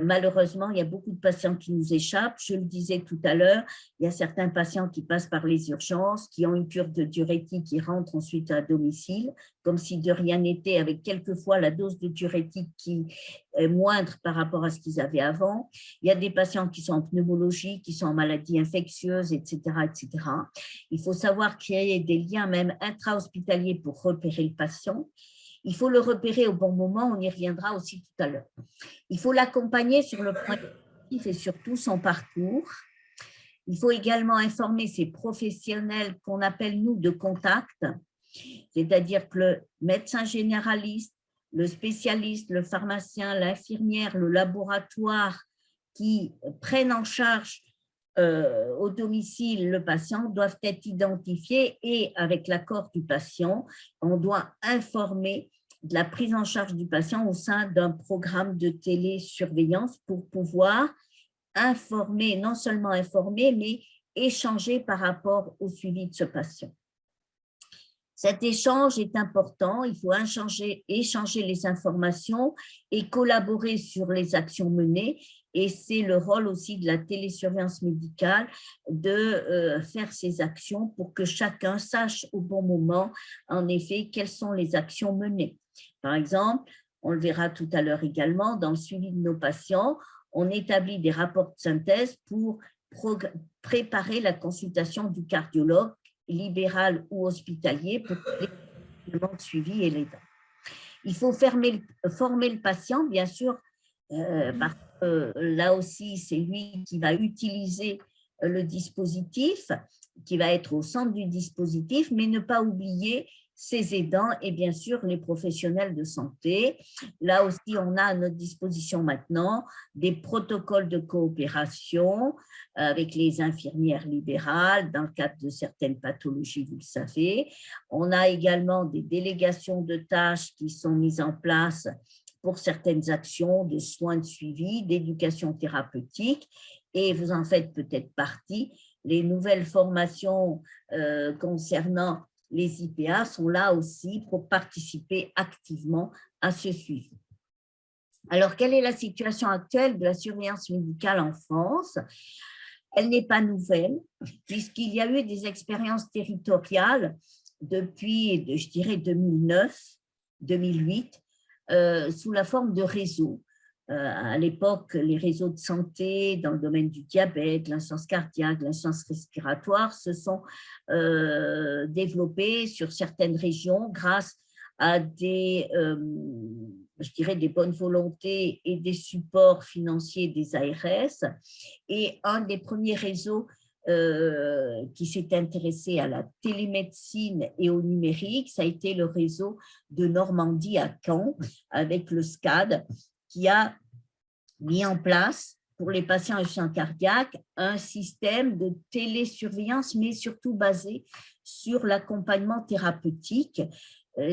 S1: malheureusement, il y a beaucoup de patients qui nous échappent. Je le disais tout à l'heure, il y a certains patients qui passent par les urgences, qui ont une cure de diurétique, qui rentrent ensuite à domicile, comme si de rien n'était, avec quelquefois la dose de diurétique qui est moindre par rapport à ce qu'ils avaient avant. Il y a des patients qui sont en pneumologie, qui sont en maladies infectieuses, etc., etc. Il faut savoir créer des liens même intra-hospitaliers pour repérer le patient. Il faut le repérer au bon moment, on y reviendra aussi tout à l'heure. Il faut l'accompagner sur le point éducatif et surtout son parcours. Il faut également informer ces professionnels qu'on appelle, nous, de contact, c'est-à-dire que le médecin généraliste, le spécialiste, le pharmacien, l'infirmière, le laboratoire qui prennent en charge au domicile le patient doivent être identifiés et avec l'accord du patient, on doit informer de la prise en charge du patient au sein d'un programme de télésurveillance pour pouvoir informer, non seulement informer, mais échanger par rapport au suivi de ce patient. Cet échange est important, il faut échanger les informations et collaborer sur les actions menées. Et c'est le rôle aussi de la télésurveillance médicale de faire ces actions pour que chacun sache au bon moment, en effet, quelles sont les actions menées. Par exemple, on le verra tout à l'heure également, dans le suivi de nos patients, on établit des rapports de synthèse pour préparer la consultation du cardiologue libéral ou hospitalier pour les de suivi et les dents. Il faut former le patient, bien sûr, parce que là aussi, c'est lui qui va utiliser le dispositif, qui va être au centre du dispositif, mais ne pas oublier ses aidants et bien sûr les professionnels de santé. Là aussi, on a à notre disposition maintenant des protocoles de coopération avec les infirmières libérales dans le cadre de certaines pathologies, vous le savez. On a également des délégations de tâches qui sont mises en place pour certaines actions de soins de suivi, d'éducation thérapeutique, et vous en faites peut-être partie. Les nouvelles formations concernant les IPA sont là aussi pour participer activement à ce suivi. Alors, quelle est la situation actuelle de la surveillance médicale en France? Elle n'est pas nouvelle, puisqu'il y a eu des expériences territoriales depuis, je dirais, 2009, 2008, sous la forme de réseaux. À l'époque, les réseaux de santé dans le domaine du diabète, l'insuffisance cardiaque, l'insuffisance respiratoire se sont développés sur certaines régions grâce à des, je dirais, des bonnes volontés et des supports financiers des ARS. Et un des premiers réseaux qui s'est intéressé à la télémédecine et au numérique, ça a été le réseau de Normandie à Caen, avec le SCAD, qui a mis en place pour les patients insuffisants cardiaques un système de télésurveillance, mais surtout basé sur l'accompagnement thérapeutique.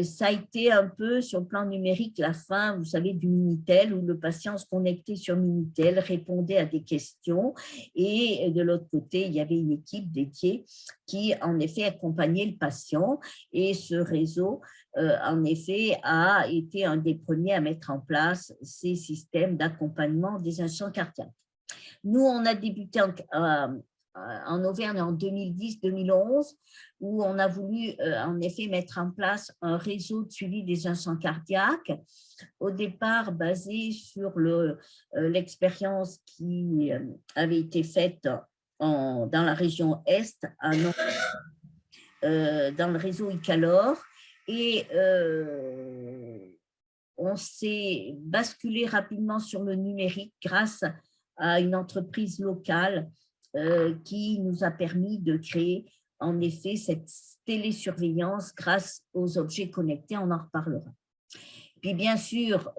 S1: Ça a été un peu sur le plan numérique la fin, vous savez, du Minitel, où le patient se connectait sur Minitel, répondait à des questions, et de l'autre côté, il y avait une équipe dédiée qui, en effet, accompagnait le patient, et ce réseau, en effet, a été un des premiers à mettre en place ces systèmes d'accompagnement des insuffisants cardiaques. Nous, on a débuté en Auvergne en 2010-2011, où on a voulu en effet mettre en place un réseau de suivi des insuffisants cardiaques, au départ basé sur l'expérience qui avait été faite dans la région Est, dans le réseau Icalor, et on s'est basculé rapidement sur le numérique grâce à une entreprise locale qui nous a permis de créer en effet cette télésurveillance grâce aux objets connectés, on en reparlera. Puis bien sûr,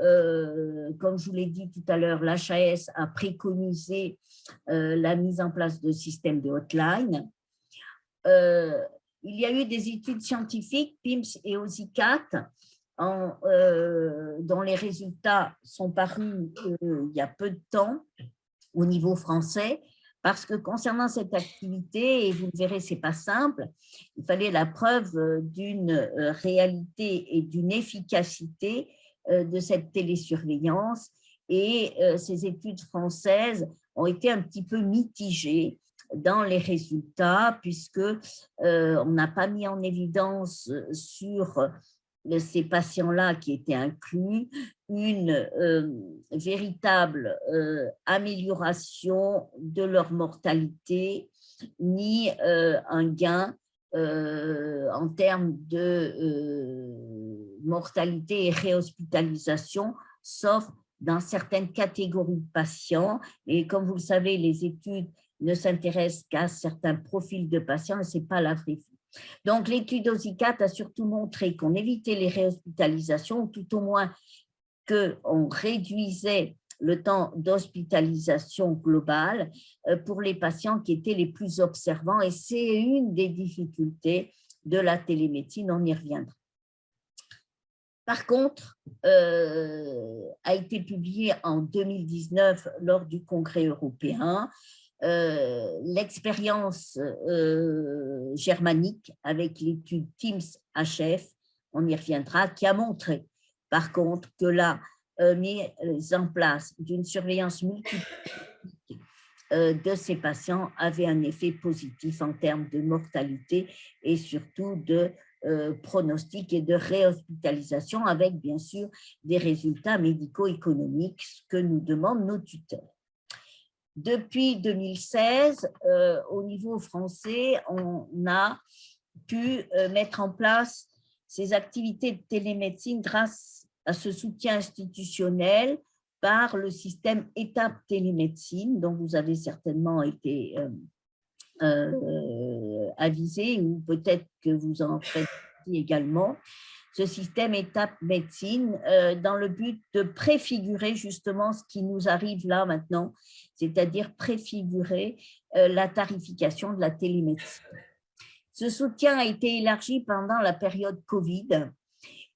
S1: comme je vous l'ai dit tout à l'heure, l'HAS a préconisé la mise en place de systèmes de hotline. Il y a eu des études scientifiques, PIMS et OSICAT, dont les résultats sont parus il y a peu de temps au niveau français, parce que concernant cette activité, et vous le verrez, ce n'est pas simple, il fallait la preuve d'une réalité et d'une efficacité de cette télésurveillance, et ces études françaises ont été un petit peu mitigées dans les résultats, puisque on n'a pas mis en évidence sur ces patients-là qui étaient inclus une véritable amélioration de leur mortalité, ni un gain en termes de mortalité et réhospitalisation, sauf dans certaines catégories de patients. Et comme vous le savez, les études ne s'intéressent qu'à certains profils de patients et ce n'est pas la vraie vie. Donc, l'étude OSICAT a surtout montré qu'on évitait les réhospitalisations, ou tout au moins qu'on réduisait le temps d'hospitalisation globale pour les patients qui étaient les plus observants. Et c'est une des difficultés de la télémédecine, on y reviendra. Par contre, a été publié en 2019 lors du Congrès européen l'expérience germanique avec l'étude TIMSS-HF, on y reviendra, qui a montré par contre que la mise en place d'une surveillance multiple de ces patients avait un effet positif en termes de mortalité et surtout de pronostic et de réhospitalisation, avec bien sûr des résultats médico-économiques, ce que nous demandent nos tuteurs. Depuis 2016, au niveau français, on a pu mettre en place ces activités de télémédecine grâce à ce soutien institutionnel par le système Étape Télémédecine, dont vous avez certainement été avisé, ou peut-être que vous en faites également. Ce système Étape Médecine, dans le but de préfigurer justement ce qui nous arrive là maintenant, c'est-à-dire préfigurer la tarification de la télémédecine. Ce soutien a été élargi pendant la période Covid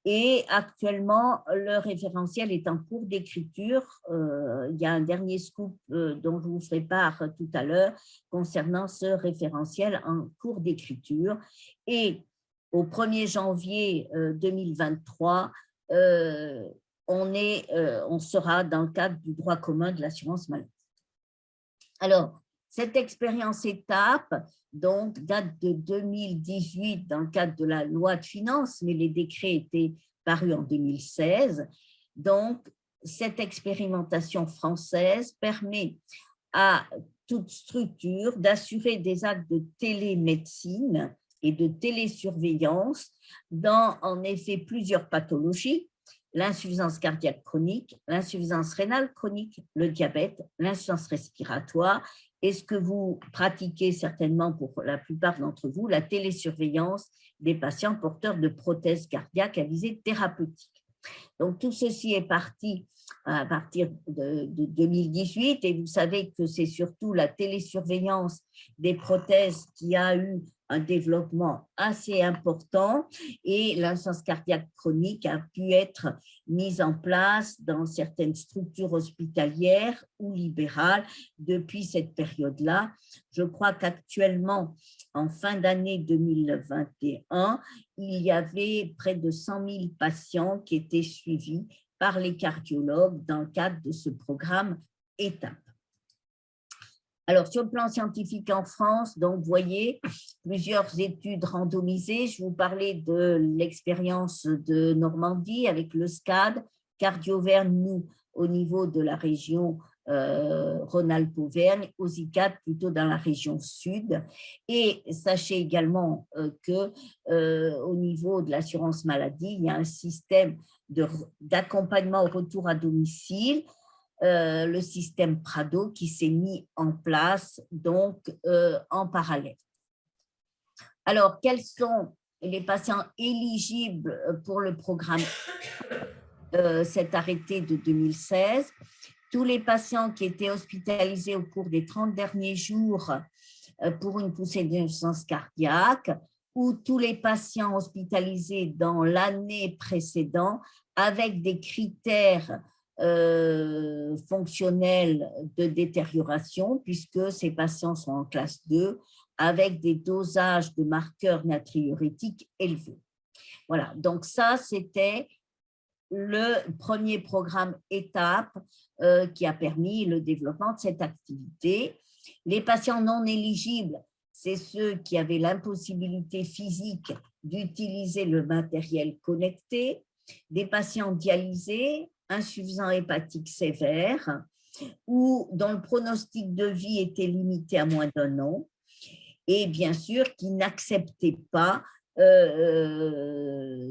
S1: et actuellement, le référentiel est en cours d'écriture. Il y a un dernier scoop dont je vous ferai part tout à l'heure concernant ce référentiel en cours d'écriture. Et au 1er janvier 2023, on sera dans le cadre du droit commun de l'assurance maladie. Alors, cette expérience étape, donc, date de 2018 dans le cadre de la loi de finances, mais les décrets étaient parus en 2016. Donc, cette expérimentation française permet à toute structure d'assurer des actes de télémédecine et de télésurveillance dans, en effet, plusieurs pathologies: l'insuffisance cardiaque chronique, l'insuffisance rénale chronique, le diabète, l'insuffisance respiratoire, et ce que vous pratiquez certainement pour la plupart d'entre vous, la télésurveillance des patients porteurs de prothèses cardiaques à visée thérapeutique. Donc, tout ceci est parti à partir de 2018, et vous savez que c'est surtout la télésurveillance des prothèses qui a eu un développement assez important, et l'insuffisance cardiaque chronique a pu être mise en place dans certaines structures hospitalières ou libérales depuis cette période-là. Je crois qu'actuellement, en fin d'année 2021, il y avait près de 100 000 patients qui étaient suivis par les cardiologues dans le cadre de ce programme étape. Alors, sur le plan scientifique en France, donc, vous voyez, plusieurs études randomisées. Je vous parlais de l'expérience de Normandie avec le SCAD, Cardio-Auvergne, nous, au niveau de la région Rhône-Alpes-Auvergne, OSICAD plutôt dans la région sud. Et sachez également qu'au niveau de l'assurance maladie, il y a un système d'accompagnement au retour à domicile, le système Prado, qui s'est mis en place donc en parallèle. Alors, quels sont les patients éligibles pour le programme cet arrêté de 2016? Tous les patients qui étaient hospitalisés au cours des 30 derniers jours pour une poussée d'insuffisance cardiaque, ou tous les patients hospitalisés dans l'année précédente avec des critères fonctionnels de détérioration, puisque ces patients sont en classe 2 avec des dosages de marqueurs natriurétiques élevés. Voilà, donc ça, c'était le premier programme étape qui a permis le développement de cette activité. Les patients non éligibles, c'est ceux qui avaient l'impossibilité physique d'utiliser le matériel connecté, des patients dialysés, insuffisants hépatiques sévères, ou dont le pronostic de vie était limité à moins d'1 an, et bien sûr qui n'acceptaient pas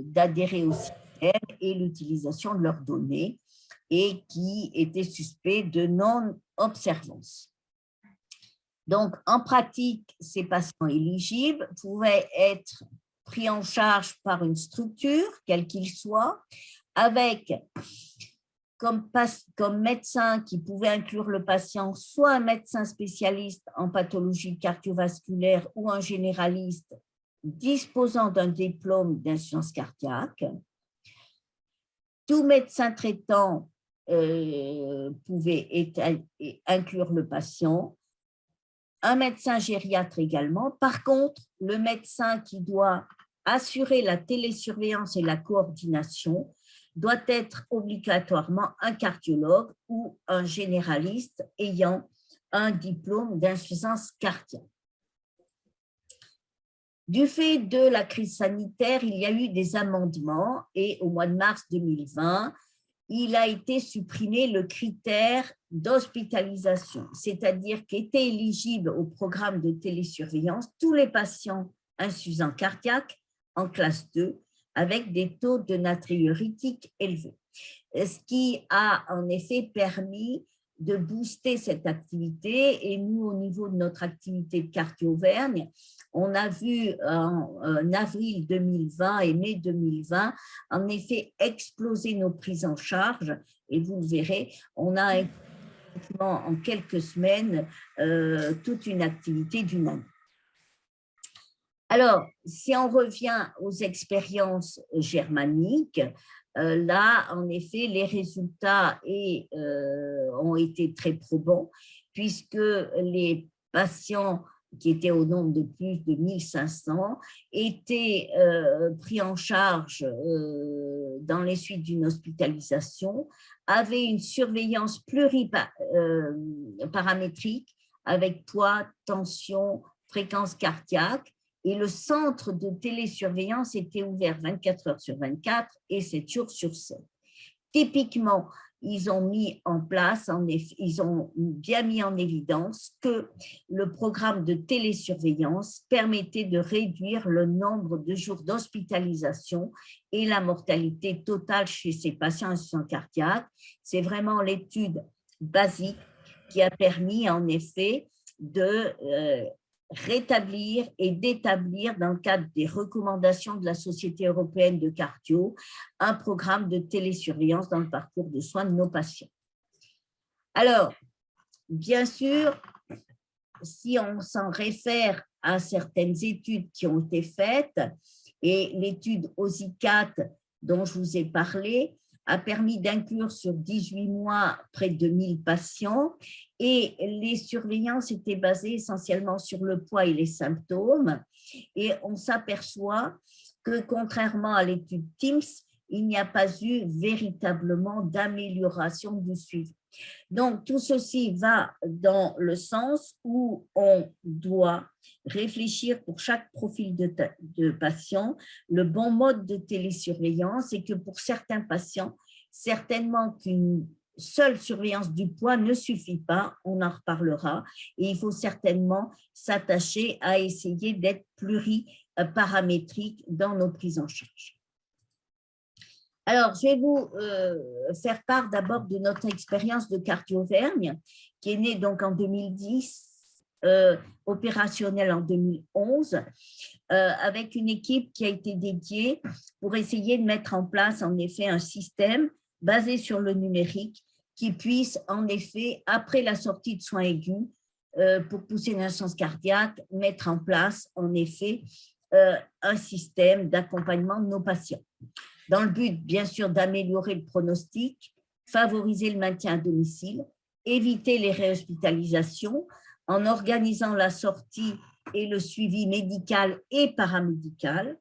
S1: d'adhérer au système et l'utilisation de leurs données, et qui étaient suspects de non-observance. Donc, en pratique, ces patients éligibles pouvaient être pris en charge par une structure, quelle qu'il soit, avec comme médecin qui pouvait inclure le patient soit un médecin spécialiste en pathologie cardiovasculaire ou un généraliste disposant d'un diplôme d'insuffisance cardiaque. Tout médecin traitant pouvait inclure le patient, un médecin gériatre également. Par contre, le médecin qui doit assurer la télésurveillance et la coordination doit être obligatoirement un cardiologue ou un généraliste ayant un diplôme d'insuffisance cardiaque. Du fait de la crise sanitaire, il y a eu des amendements et au mois de mars 2020, il a été supprimé le critère d'hospitalisation, c'est-à-dire qu'étaient éligibles au programme de télésurveillance tous les patients insuffisants cardiaques en classe 2 avec des taux de natriurétique élevés, ce qui a en effet permis de booster cette activité. Et nous, au niveau de notre activité de Cardio-Auvergne, on a vu en avril 2020 et mai 2020, en effet, exploser nos prises en charge. Et vous le verrez, on a en quelques semaines toute une activité d'une année. Alors, si on revient aux expériences germaniques, là, en effet, les résultats ont été très probants, puisque les patients qui étaient au nombre de plus de 1500 étaient pris en charge dans les suites d'une hospitalisation, avaient une surveillance pluriparamétrique avec poids, tension, fréquence cardiaque, et le centre de télésurveillance était ouvert 24 heures sur 24 et 7 jours sur 7. Typiquement, ils ont mis en place, ils ont bien mis en évidence que le programme de télésurveillance permettait de réduire le nombre de jours d'hospitalisation et la mortalité totale chez ces patients insuffisants cardiaques. C'est vraiment l'étude basique qui a permis en effet de rétablir et d'établir, dans le cadre des recommandations de la Société européenne de cardio, un programme de télésurveillance dans le parcours de soins de nos patients. Alors, bien sûr, si on s'en réfère à certaines études qui ont été faites, et l'étude OSICAT dont je vous ai parlé a permis d'inclure sur 18 mois près de 1000 patients, et les surveillances étaient basées essentiellement sur le poids et les symptômes, et on s'aperçoit que contrairement à l'étude TIMSS, il n'y a pas eu véritablement d'amélioration du suivi. Donc, tout ceci va dans le sens où on doit réfléchir pour chaque profil de patient le bon mode de télésurveillance, et que pour certains patients, certainement qu'une seule surveillance du poids ne suffit pas, on en reparlera, et il faut certainement s'attacher à essayer d'être pluriparamétrique dans nos prises en charge. Alors, je vais vous faire part d'abord de notre expérience de Cardio-Auvergne, qui est née donc en 2010, opérationnelle en 2011, avec une équipe qui a été dédiée pour essayer de mettre en place en effet un système basé sur le numérique qui puisse en effet, après la sortie de soins aigus, pour pousser l'insuffisance cardiaque, mettre en place en effet un système d'accompagnement de nos patients, dans le but, bien sûr, d'améliorer le pronostic, favoriser le maintien à domicile, éviter les réhospitalisations en organisant la sortie et le suivi médical et paramédical,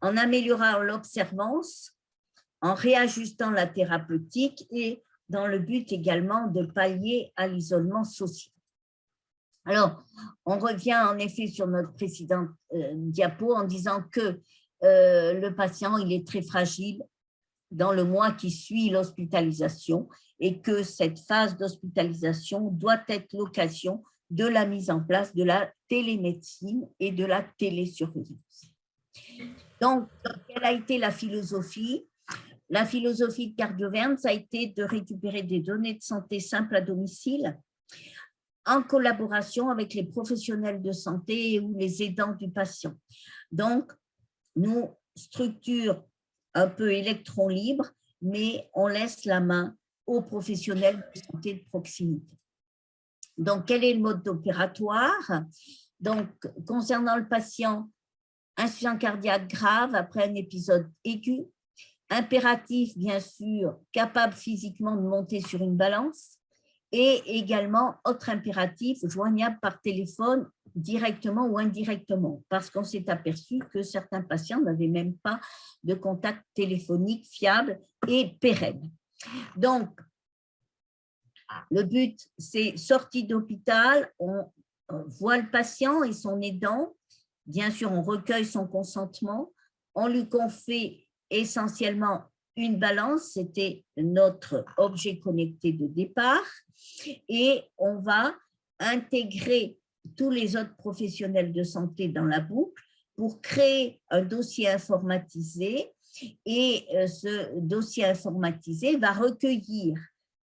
S1: en améliorant l'observance, en réajustant la thérapeutique et dans le but également de pallier à l'isolement social. Alors, on revient en effet sur notre précédente diapo en disant que le patient, il est très fragile dans le mois qui suit l'hospitalisation, et que cette phase d'hospitalisation doit être l'occasion de la mise en place de la télémédecine et de la télésurveillance. Donc, quelle a été la philosophie? La philosophie de Cardio-Auvergne, ça a été de récupérer des données de santé simples à domicile en collaboration avec les professionnels de santé ou les aidants du patient. Donc, nous, structure un peu électron libre, mais on laisse la main aux professionnels de santé de proximité. Donc, quel est le mode opératoire? Donc, concernant le patient insuffisant cardiaque grave après un épisode aigu, impératif, bien sûr, capable physiquement de monter sur une balance, et également autre impératif, joignable par téléphone directement ou indirectement, parce qu'on s'est aperçu que certains patients n'avaient même pas de contact téléphonique fiable et pérenne. Donc, le but, c'est sortie d'hôpital, on voit le patient et son aidant, bien sûr, on recueille son consentement, on lui confie essentiellement une balance, c'était notre objet connecté de départ, et on va intégrer tous les autres professionnels de santé dans la boucle pour créer un dossier informatisé, et ce dossier informatisé va recueillir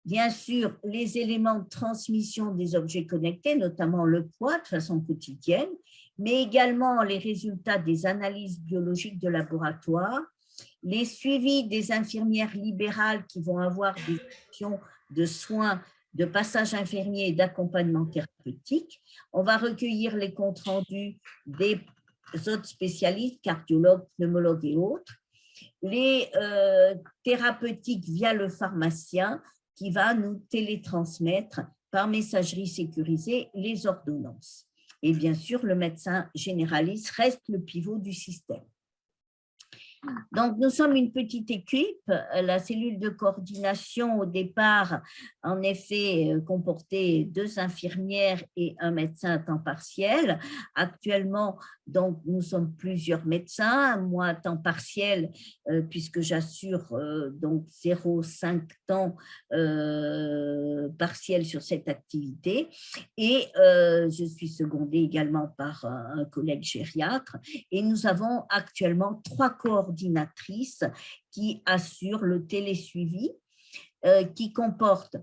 S1: bien sûr les éléments de transmission des objets connectés, notamment le poids de façon quotidienne, mais également les résultats des analyses biologiques de laboratoire, les suivis des infirmières libérales qui vont avoir des options de soins, de passage infirmier et d'accompagnement thérapeutique. On va recueillir les comptes rendus des autres spécialistes, cardiologues, pneumologues et autres, les thérapeutiques via le pharmacien qui va nous télétransmettre par messagerie sécurisée les ordonnances. Et bien sûr, le médecin généraliste reste le pivot du système. Donc, nous sommes une petite équipe. La cellule de coordination, au départ, en effet, comportait 2 infirmières et un médecin à temps partiel. Actuellement, donc, nous sommes plusieurs médecins, moi à temps partiel, puisque j'assure donc 0,5 temps partiel sur cette activité. Et je suis secondée également par un collègue gériatre. Et nous avons actuellement 3 coordinatrices qui assurent le télésuivi, qui comporte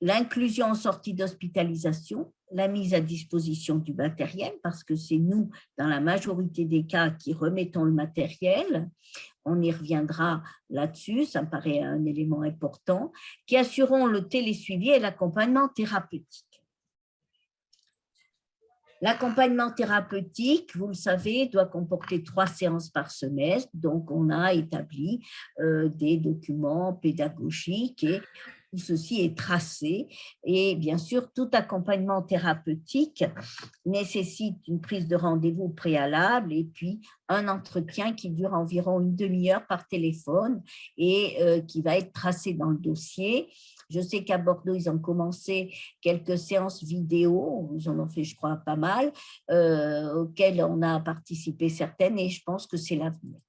S1: l'inclusion en sortie d'hospitalisation, la mise à disposition du matériel, parce que c'est nous, dans la majorité des cas, qui remettons le matériel. On y reviendra là-dessus, ça me paraît un élément important, qui assureront le télésuivi et l'accompagnement thérapeutique. L'accompagnement thérapeutique, vous le savez, doit comporter 3 séances par semestre. Donc, on a établi des documents pédagogiques et tout ceci est tracé. Et bien sûr, tout accompagnement thérapeutique nécessite une prise de rendez-vous préalable et puis un entretien qui dure environ une demi-heure par téléphone et qui va être tracé dans le dossier. Je sais qu'à Bordeaux, ils ont commencé quelques séances vidéo, ils en ont fait, je crois, pas mal, auxquelles on a participé certaines, et je pense que c'est l'avenir.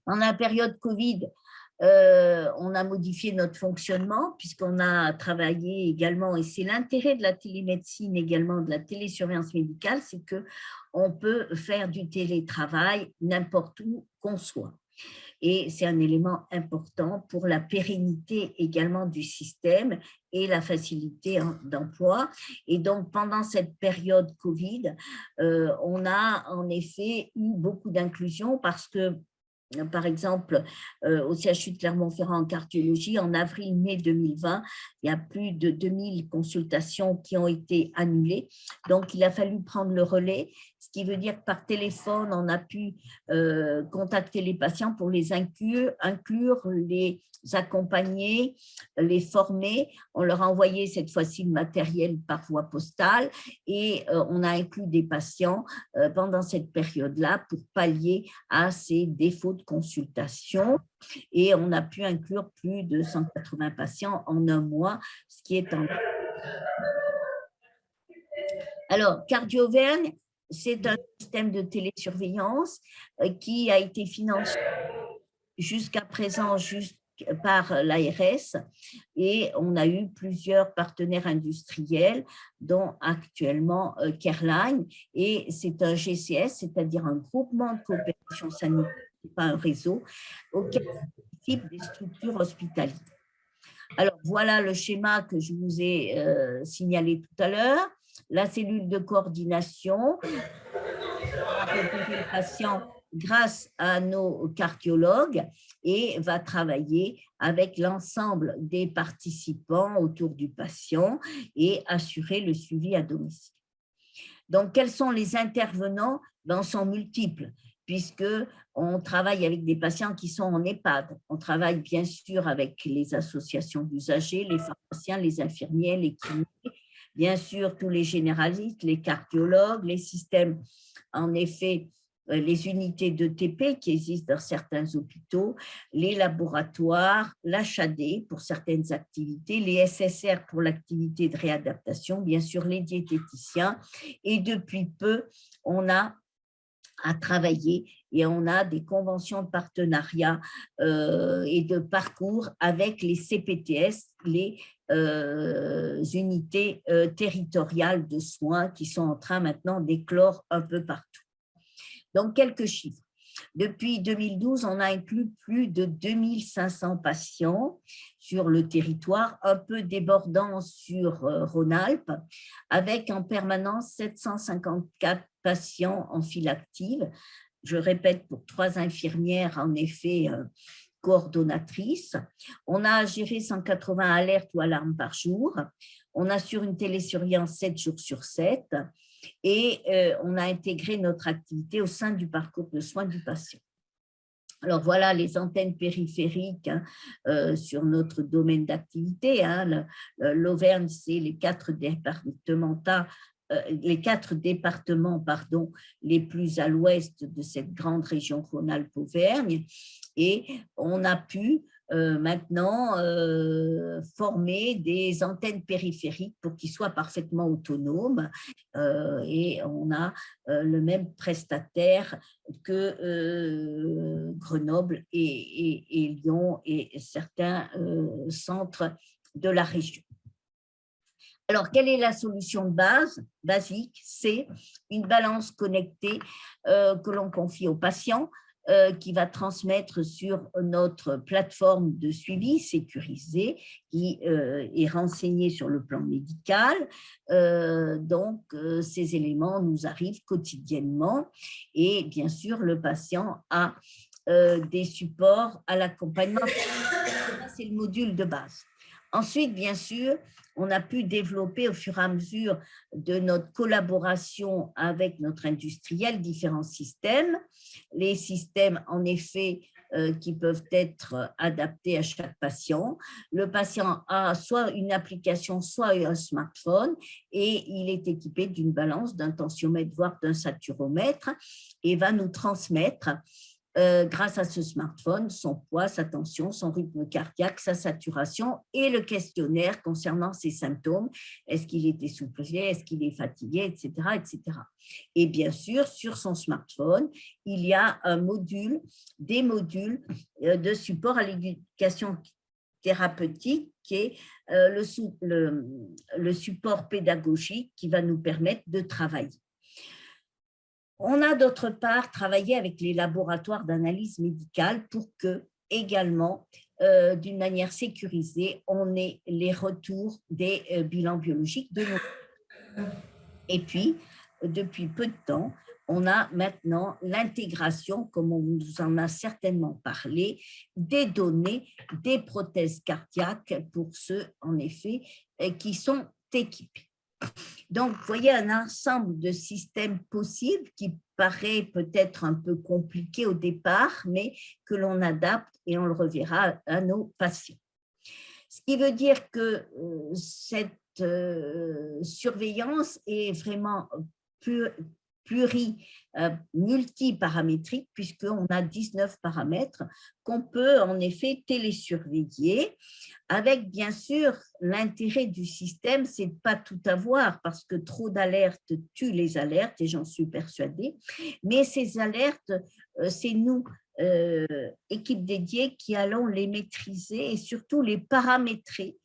S1: Dans la période Covid, on a modifié notre fonctionnement puisqu'on a travaillé également, et c'est l'intérêt de la télémédecine également, de la télésurveillance médicale, c'est qu'on peut faire du télétravail n'importe où qu'on soit. Et c'est un élément important pour la pérennité également du système et la facilité d'emploi. Et donc, pendant cette période Covid, on a en effet eu beaucoup d'inclusion parce que, par exemple, au CHU de Clermont-Ferrand en cardiologie, en avril-mai 2020, il y a plus de 2000 consultations qui ont été annulées. Donc, il a fallu prendre le relais, ce qui veut dire que par téléphone, on a pu contacter les patients pour les inclure, les accompagner, les former. On leur a envoyé cette fois-ci le matériel par voie postale et on a inclus des patients pendant cette période-là pour pallier à ces défauts de consultation. Et on a pu inclure plus de 180 patients en un mois, ce qui est en... Alors, Cardio-Auvergne, c'est un système de télésurveillance qui a été financé jusqu'à présent par l'ARS et on a eu plusieurs partenaires industriels, dont actuellement Careline, et c'est un GCS, c'est-à-dire un groupement de coopération sanitaire, pas un réseau, auquel participent des structures hospitalières. Alors, voilà le schéma que je vous ai signalé tout à l'heure. La cellule de coordination le patient grâce à nos cardiologues et va travailler avec l'ensemble des participants autour du patient et assurer le suivi à domicile. Donc, quels sont les intervenants? Ben, ils sont multiples. puisqu'on travaille avec des patients qui sont en EHPAD. On travaille bien sûr avec les associations d'usagers, les pharmaciens, les infirmiers, les kinés, bien sûr tous les généralistes, les cardiologues, les systèmes, en effet, les unités d'ETP qui existent dans certains hôpitaux, les laboratoires, l'HAD pour certaines activités, les SSR pour l'activité de réadaptation, bien sûr les diététiciens. Et depuis peu, on a à travailler et on a des conventions de partenariat et de parcours avec les CPTS, les unités territoriales de soins qui sont en train maintenant d'éclore un peu partout. Donc, quelques chiffres. Depuis 2012, on a inclus plus de 2500 patients sur le territoire, un peu débordant sur Rhône-Alpes, avec en permanence 754 patients en file active. Je répète, pour 3 infirmières, en effet, coordonnatrices. On a géré 180 alertes ou alarmes par jour. On assure une télésurveillance 7 jours sur 7. Et on a intégré notre activité au sein du parcours de soins du patient. Alors voilà les antennes périphériques sur notre domaine d'activité. L'Auvergne, c'est les 4 départements les plus à l'ouest de cette grande région Rhône-Alpes-Auvergne. Et on a pu maintenant former des antennes périphériques pour qu'ils soient parfaitement autonomes et on a le même prestataire que Grenoble et Lyon et certains centres de la région. Alors, quelle est la solution de base, basique? C'est une balance connectée que l'on confie au patient, qui va transmettre sur notre plateforme de suivi sécurisée qui est renseignée sur le plan médical. Donc, ces éléments nous arrivent quotidiennement et bien sûr, le patient a des supports à l'accompagnement. C'est le module de base. Ensuite, bien sûr, on a pu développer au fur et à mesure de notre collaboration avec notre industriel différents systèmes. Les systèmes, en effet, qui peuvent être adaptés à chaque patient. Le patient a soit une application, soit un smartphone et il est équipé d'une balance, d'un tensiomètre, voire d'un saturomètre et va nous transmettre grâce à ce smartphone, son poids, sa tension, son rythme cardiaque, sa saturation et le questionnaire concernant ses symptômes. Est-ce qu'il est essoufflé, est-ce qu'il est fatigué, etc., etc. Et bien sûr, sur son smartphone, il y a des modules de support à l'éducation thérapeutique qui est le support pédagogique qui va nous permettre de travailler. On a d'autre part travaillé avec les laboratoires d'analyse médicale pour que, également, d'une manière sécurisée, on ait les retours des bilans biologiques de nos. Et puis, depuis peu de temps, on a maintenant l'intégration, comme on nous en a certainement parlé, des données des prothèses cardiaques pour ceux, en effet, qui sont équipés. Donc, vous voyez un ensemble de systèmes possibles qui paraît peut-être un peu compliqué au départ, mais que l'on adapte et on le reverra à nos patients. Ce qui veut dire que cette surveillance est vraiment multiparamétrique, puisqu'on a 19 paramètres qu'on peut en effet télésurveiller, avec bien sûr l'intérêt du système, c'est de ne pas tout avoir, parce que trop d'alertes tuent les alertes, et j'en suis persuadée, mais ces alertes, c'est nous, équipe dédiée, qui allons les maîtriser et surtout les paramétrer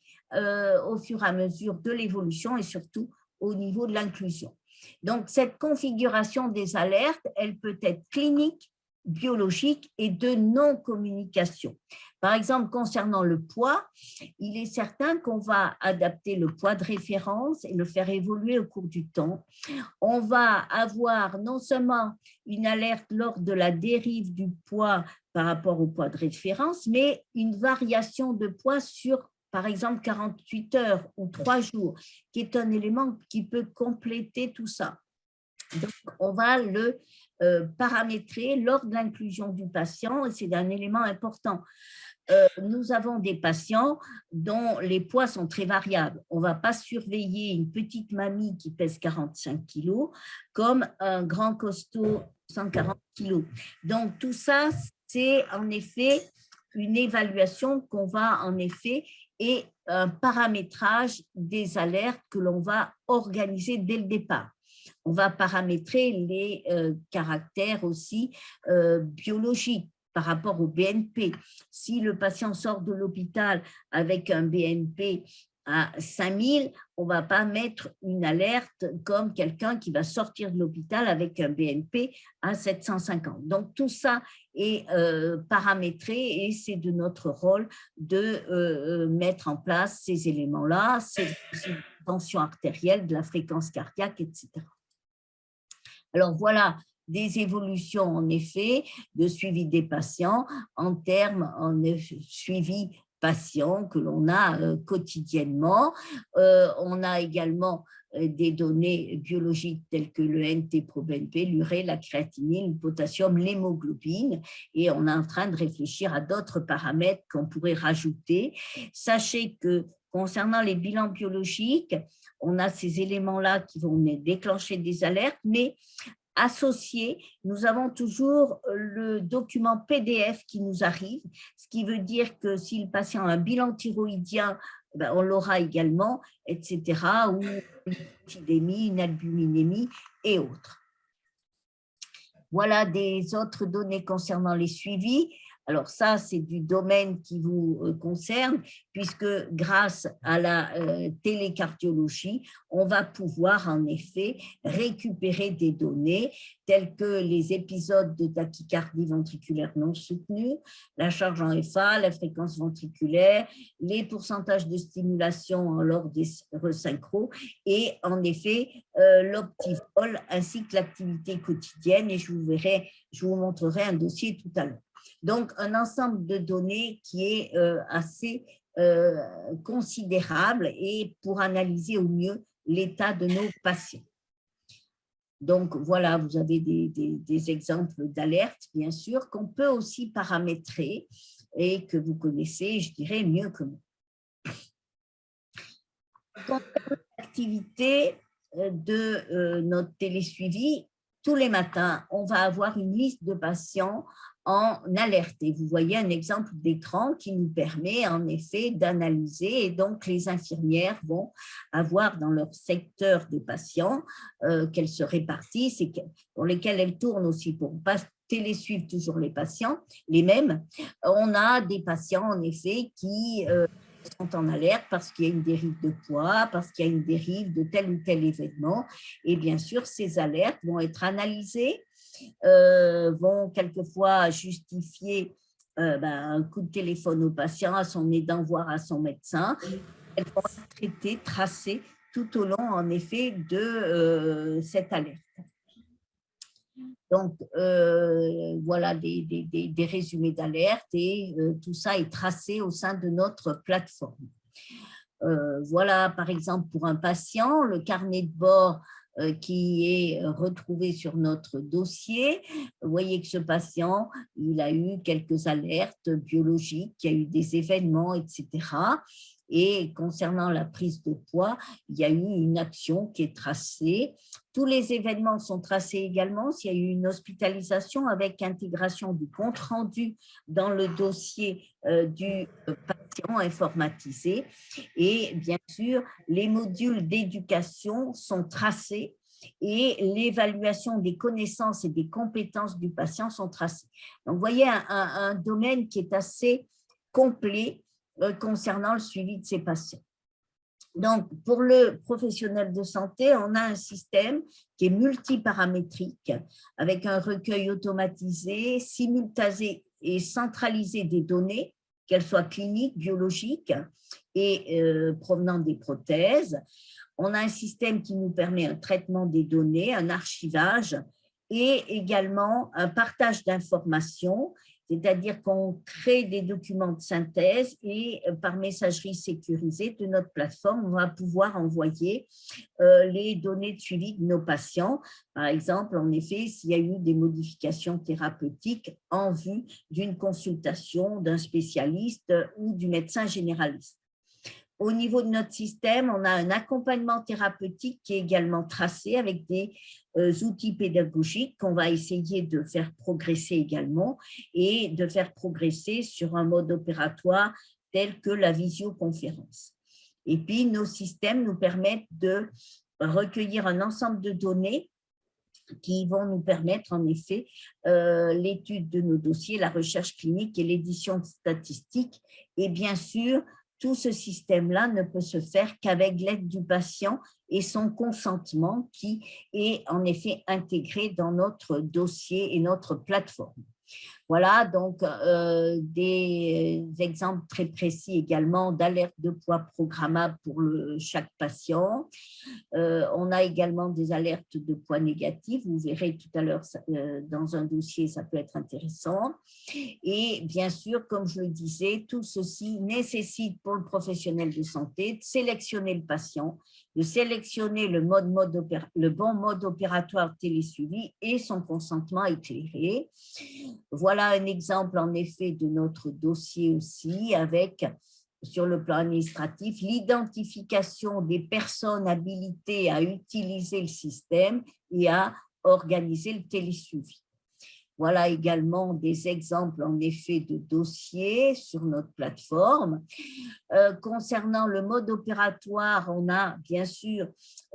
S1: au fur et à mesure de l'évolution et surtout au niveau de l'inclusion. Donc, cette configuration des alertes, elle peut être clinique, biologique et de non-communication. Par exemple, concernant le poids, il est certain qu'on va adapter le poids de référence et le faire évoluer au cours du temps. On va avoir non seulement une alerte lors de la dérive du poids par rapport au poids de référence, mais une variation de poids sur, par exemple, 48 heures ou 3 jours, qui est un élément qui peut compléter tout ça. Donc, on va le paramétrer lors de l'inclusion du patient, et c'est un élément important. Nous avons des patients dont les poids sont très variables. On ne va pas surveiller une petite mamie qui pèse 45 kilos comme un grand costaud 140 kilos. Donc, tout ça, c'est en effet une évaluation qu'on va en effet et un paramétrage des alertes que l'on va organiser dès le départ. On va paramétrer les caractères aussi biologiques par rapport au BNP. Si le patient sort de l'hôpital avec un BNP à 5000, on ne va pas mettre une alerte comme quelqu'un qui va sortir de l'hôpital avec un BNP à 750. Donc, tout ça est paramétré et c'est de notre rôle de mettre en place ces éléments-là, ces tensions artérielles, de la fréquence cardiaque, etc. Alors, voilà des évolutions, en effet, de suivi des patients en termes de suivi patient que l'on a quotidiennement. On a également des données biologiques telles que le NT-proBNP, l'urée, la créatinine, le potassium, l'hémoglobine, et on est en train de réfléchir à d'autres paramètres qu'on pourrait rajouter. Sachez que concernant les bilans biologiques, on a ces éléments-là qui vont déclencher des alertes, mais associés, nous avons toujours le document PDF qui nous arrive, ce qui veut dire que si le patient a un bilan thyroïdien, on l'aura également, etc., ou une lipidémie, une albuminémie et autres. Voilà des autres données concernant les suivis. Alors ça, c'est du domaine qui vous concerne, puisque grâce à la télécardiologie, on va pouvoir en effet récupérer des données telles que les épisodes de tachycardie ventriculaire non soutenue, la charge en FA, la fréquence ventriculaire, les pourcentages de stimulation lors des resynchros et en effet l'optivol ainsi que l'activité quotidienne, et je vous montrerai un dossier tout à l'heure. Donc, un ensemble de données qui est assez considérable et pour analyser au mieux l'état de nos patients. Donc, voilà, vous avez des exemples d'alertes, bien sûr, qu'on peut aussi paramétrer et que vous connaissez, je dirais, mieux que moi. Concernant l'activité de notre télésuivi, tous les matins, on va avoir une liste de patients en alerte. Et vous voyez un exemple d'écran qui nous permet en effet d'analyser, et donc les infirmières vont avoir dans leur secteur de patients qu'elles se répartissent et pour lesquels elles tournent aussi pour ne pas télésuivre toujours les patients, les mêmes. On a des patients en effet qui sont en alerte parce qu'il y a une dérive de poids, parce qu'il y a une dérive de tel ou tel événement. Et bien sûr, ces alertes vont être analysées, vont quelquefois justifier un coup de téléphone au patient, à son aidant, voire à son médecin. Elles vont être traitées, tracées tout au long, en effet, de cette alerte. Donc, voilà des résumés d'alerte et tout ça est tracé au sein de notre plateforme. Voilà, par exemple, pour un patient, le carnet de bord qui est retrouvé sur notre dossier. Vous voyez que ce patient, il a eu quelques alertes biologiques, il y a eu des événements, etc. Et concernant la prise de poids, il y a eu une action qui est tracée. Tous les événements sont tracés également. S'il y a eu une hospitalisation avec intégration du compte-rendu dans le dossier du patient informatisé. Et bien sûr, les modules d'éducation sont tracés et l'évaluation des connaissances et des compétences du patient sont tracées. Donc, vous voyez un domaine qui est assez complet concernant le suivi de ces patients. Donc, pour le professionnel de santé, on a un système qui est multiparamétrique avec un recueil automatisé, simultané et centralisé des données, qu'elles soient cliniques, biologiques et provenant des prothèses. On a un système qui nous permet un traitement des données, un archivage et également un partage d'informations c'est-à-dire qu'on crée des documents de synthèse et par messagerie sécurisée de notre plateforme, on va pouvoir envoyer les données de suivi de nos patients. Par exemple, en effet, s'il y a eu des modifications thérapeutiques en vue d'une consultation d'un spécialiste ou du médecin généraliste. Au niveau de notre système, on a un accompagnement thérapeutique qui est également tracé avec des outils pédagogiques qu'on va essayer de faire progresser également et de faire progresser sur un mode opératoire tel que la visioconférence. Et puis, nos systèmes nous permettent de recueillir un ensemble de données qui vont nous permettre en effet l'étude de nos dossiers, la recherche clinique et l'édition de statistiques. Et bien sûr, tout ce système-là ne peut se faire qu'avec l'aide du patient et son consentement qui est en effet intégré dans notre dossier et notre plateforme. Voilà, donc des exemples très précis également d'alerte de poids programmable pour chaque patient. On a également des alertes de poids négatifs. Vous verrez tout à l'heure dans un dossier, ça peut être intéressant. Et bien sûr, comme je le disais, tout ceci nécessite pour le professionnel de santé de sélectionner le patient, de sélectionner le bon mode opératoire télésuivi et son consentement éclairé. Voilà un exemple en effet de notre dossier aussi avec, sur le plan administratif, l'identification des personnes habilitées à utiliser le système et à organiser le télésuivi. Voilà également des exemples en effet de dossiers sur notre plateforme. Concernant le mode opératoire, on a bien sûr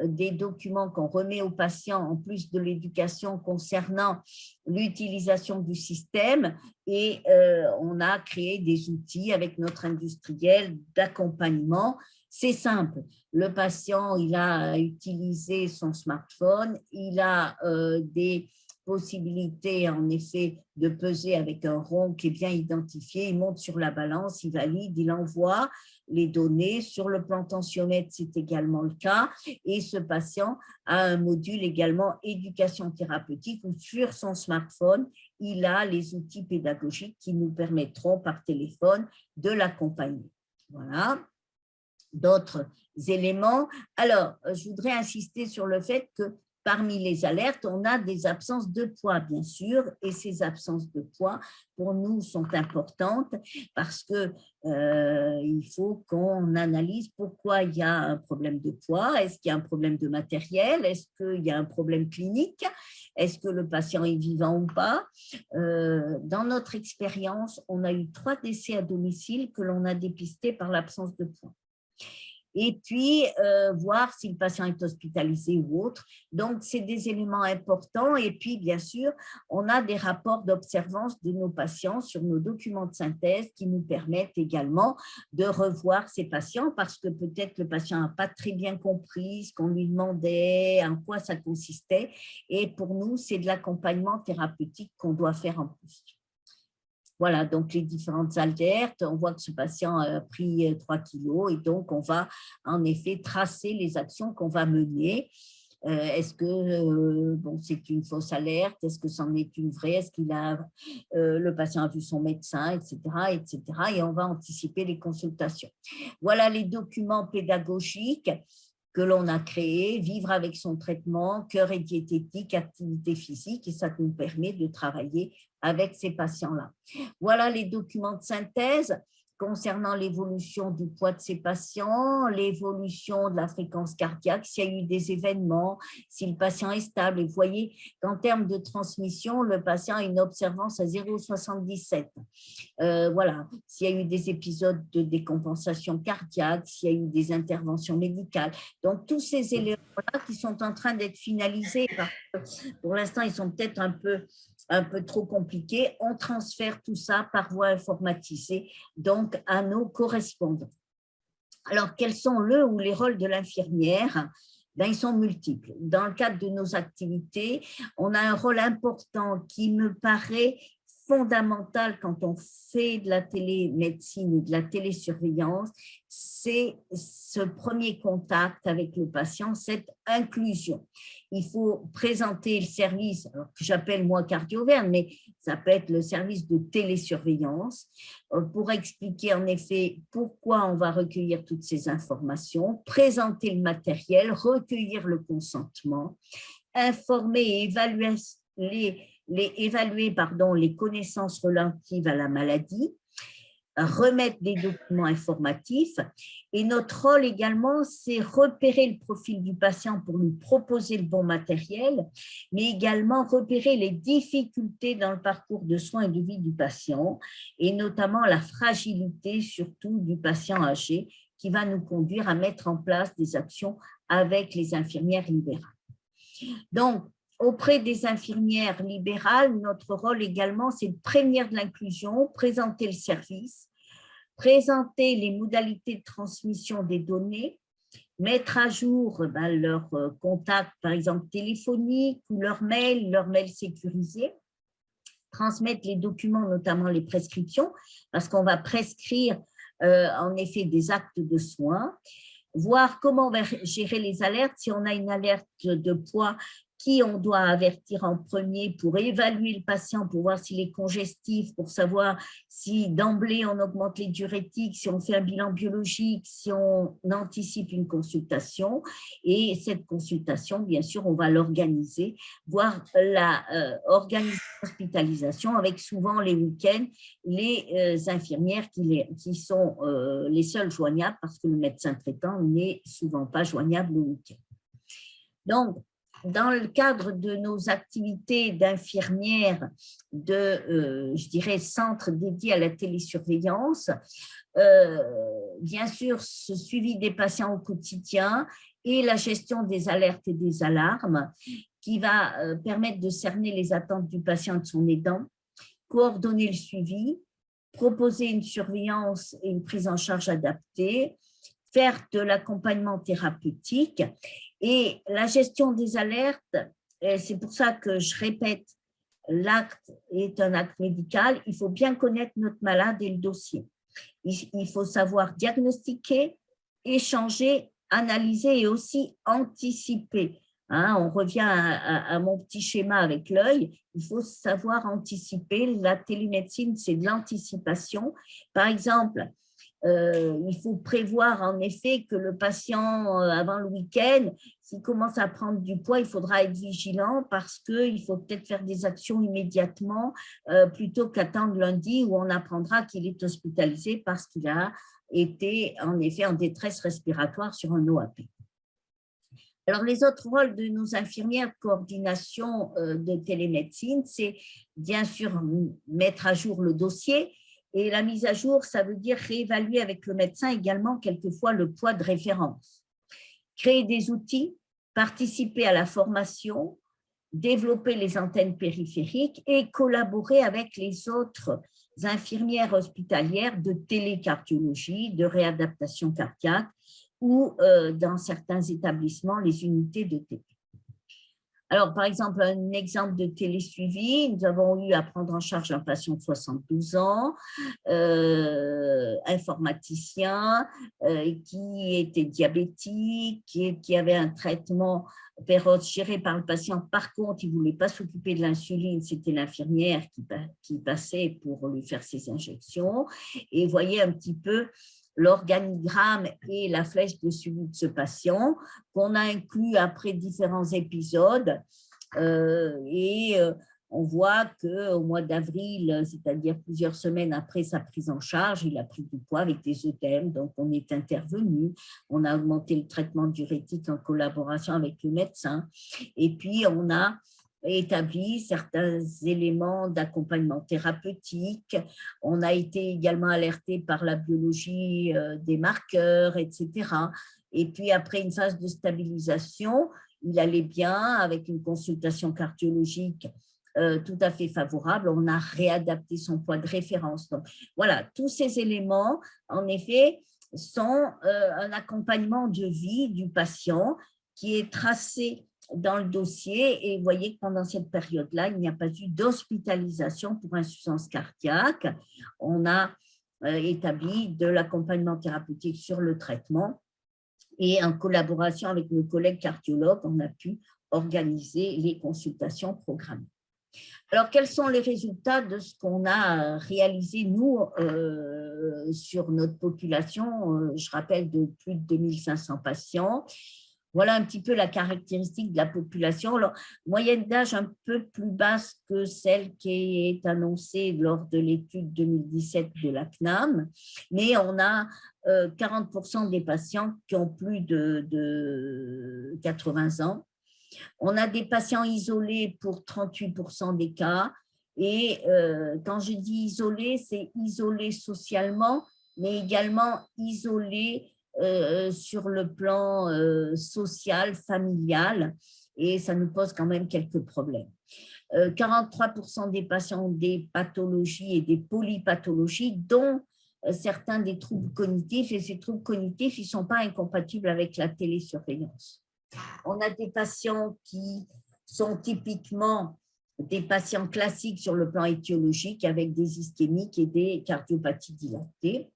S1: des documents qu'on remet aux patients en plus de l'éducation concernant l'utilisation du système et on a créé des outils avec notre industriel d'accompagnement. C'est simple, le patient il a utilisé son smartphone, il a des possibilité en effet de peser avec un rond qui est bien identifié, il monte sur la balance, il valide, il envoie les données. Sur le plan tensiomètre, c'est également le cas et ce patient a un module également éducation thérapeutique où sur son smartphone, il a les outils pédagogiques qui nous permettront par téléphone de l'accompagner. Voilà. D'autres éléments. Alors, je voudrais insister sur le fait que parmi les alertes, on a des absences de poids, bien sûr, et ces absences de poids, pour nous, sont importantes parce que il faut qu'on analyse pourquoi il y a un problème de poids. Est-ce qu'il y a un problème de matériel? Est-ce qu'il y a un problème clinique? Est-ce que le patient est vivant ou pas? Dans notre expérience, on a eu 3 décès à domicile que l'on a dépistés par l'absence de poids. Et puis, voir si le patient est hospitalisé ou autre. Donc, c'est des éléments importants. Et puis, bien sûr, on a des rapports d'observance de nos patients sur nos documents de synthèse qui nous permettent également de revoir ces patients parce que peut-être le patient n'a pas très bien compris ce qu'on lui demandait, en quoi ça consistait. Et pour nous, c'est de l'accompagnement thérapeutique qu'on doit faire en plus. Voilà, donc les différentes alertes, on voit que ce patient a pris 3 kilos et donc on va en effet tracer les actions qu'on va mener. Est-ce que bon, c'est une fausse alerte? Est-ce que c'en est une vraie? Est-ce qu'il a le patient a vu son médecin, etc., etc. Et on va anticiper les consultations. Voilà les documents pédagogiques que l'on a créés, vivre avec son traitement, cœur et diététique, activité physique, et ça nous permet de travailler avec ces patients-là. Voilà les documents de synthèse concernant l'évolution du poids de ces patients, l'évolution de la fréquence cardiaque, s'il y a eu des événements, si le patient est stable. Et vous voyez qu'en termes de transmission, le patient a une observance à 0,77. Voilà, s'il y a eu des épisodes de décompensation cardiaque, s'il y a eu des interventions médicales. Donc, tous ces éléments-là qui sont en train d'être finalisés, parce que pour l'instant, ils sont peut-être un peu trop compliqués, on transfère tout ça par voie informatisée, donc à nos correspondants. Alors, quels sont le ou les rôles de l'infirmière? Ben, ils sont multiples. Dans le cadre de nos activités, on a un rôle important qui me paraît fondamental quand on fait de la télémédecine et de la télésurveillance, c'est ce premier contact avec le patient, cette inclusion. Il faut présenter le service, alors que j'appelle moi cardioverne, mais ça peut être le service de télésurveillance, pour expliquer en effet pourquoi on va recueillir toutes ces informations, présenter le matériel, recueillir le consentement, informer et évaluer les connaissances relatives à la maladie, remettre des documents informatifs. Et notre rôle également, c'est repérer le profil du patient pour lui proposer le bon matériel, mais également repérer les difficultés dans le parcours de soins et de vie du patient, et notamment la fragilité surtout du patient âgé, qui va nous conduire à mettre en place des actions avec les infirmières libérales. Donc, auprès des infirmières libérales, notre rôle également, c'est de prévenir de l'inclusion, présenter le service, présenter les modalités de transmission des données, mettre à jour leur contact, par exemple téléphonique ou leur mail sécurisé, transmettre les documents, notamment les prescriptions, parce qu'on va prescrire en effet des actes de soins, voir comment on va gérer les alertes, si on a une alerte de poids, qui on doit avertir en premier pour évaluer le patient, pour voir s'il est congestif, pour savoir si d'emblée on augmente les diurétiques, si on fait un bilan biologique, si on anticipe une consultation. Et cette consultation, bien sûr, on va l'organiser, voire organiser l'hospitalisation avec souvent les week-ends, les infirmières qui sont les seules joignables parce que le médecin traitant n'est souvent pas joignable le week-end. Donc, dans le cadre de nos activités d'infirmières je dirais, centre dédié à la télésurveillance, bien sûr, ce suivi des patients au quotidien et la gestion des alertes et des alarmes qui va permettre de cerner les attentes du patient et de son aidant, coordonner le suivi, proposer une surveillance et une prise en charge adaptée, faire de l'accompagnement thérapeutique. Et la gestion des alertes, c'est pour ça que je répète, l'acte est un acte médical, il faut bien connaître notre malade et le dossier. Il faut savoir diagnostiquer, échanger, analyser et aussi anticiper. On revient à mon petit schéma avec l'œil, il faut savoir anticiper. La télémédecine, c'est de l'anticipation. Par exemple, il faut prévoir en effet que le patient, avant le week-end, s'il commence à prendre du poids, il faudra être vigilant parce qu'il faut peut-être faire des actions immédiatement plutôt qu'attendre lundi où on apprendra qu'il est hospitalisé parce qu'il a été en effet en détresse respiratoire sur un OAP. Alors, les autres rôles de nos infirmières de coordination de télémédecine, c'est bien sûr mettre à jour le dossier. Et la mise à jour, ça veut dire réévaluer avec le médecin également quelquefois le poids de référence. Créer des outils, participer à la formation, développer les antennes périphériques et collaborer avec les autres infirmières hospitalières de télécardiologie, de réadaptation cardiaque ou dans certains établissements, les unités de TP. Alors, par exemple, un exemple de télésuivi, nous avons eu à prendre en charge un patient de 72 ans, informaticien, qui était diabétique, qui avait un traitement Péros géré par le patient. Par contre, il ne voulait pas s'occuper de l'insuline, c'était l'infirmière qui passait pour lui faire ses injections. Et vous voyez un petit peu l'organigramme et la flèche de suivi de ce patient qu'on a inclus après différents épisodes. On voit qu'au mois d'avril, c'est-à-dire plusieurs semaines après sa prise en charge, il a pris du poids avec des œdèmes, donc on est intervenu, on a augmenté le traitement diurétique en collaboration avec le médecin, et puis on a établi certains éléments d'accompagnement thérapeutique. On a été également alerté par la biologie des marqueurs, etc. Et puis, après une phase de stabilisation, il allait bien avec une consultation cardiologique tout à fait favorable. On a réadapté son poids de référence. Donc, voilà, tous ces éléments, en effet, sont un accompagnement de vie du patient qui est tracé dans le dossier et vous voyez que pendant cette période-là, il n'y a pas eu d'hospitalisation pour insuffisance cardiaque. On a établi de l'accompagnement thérapeutique sur le traitement et en collaboration avec nos collègues cardiologues, on a pu organiser les consultations programmées. Alors, quels sont les résultats de ce qu'on a réalisé, nous, sur notre population? Je rappelle, de plus de 2500 patients. Voilà un petit peu la caractéristique de la population. Alors, moyenne d'âge un peu plus basse que celle qui est annoncée lors de l'étude 2017 de la CNAM, mais on a 40% des patients qui ont plus de 80 ans. On a des patients isolés pour 38% des cas. Et quand je dis isolés, c'est isolés socialement, mais également isolés sur le plan social, familial. Et ça nous pose quand même quelques problèmes. 43% des patients ont des pathologies et des polypathologies, dont certains des troubles cognitifs. Et ces troubles cognitifs, ils ne sont pas incompatibles avec la télésurveillance. On a des patients qui sont typiquement des patients classiques sur le plan étiologique avec des ischémiques et des cardiopathies dilatées.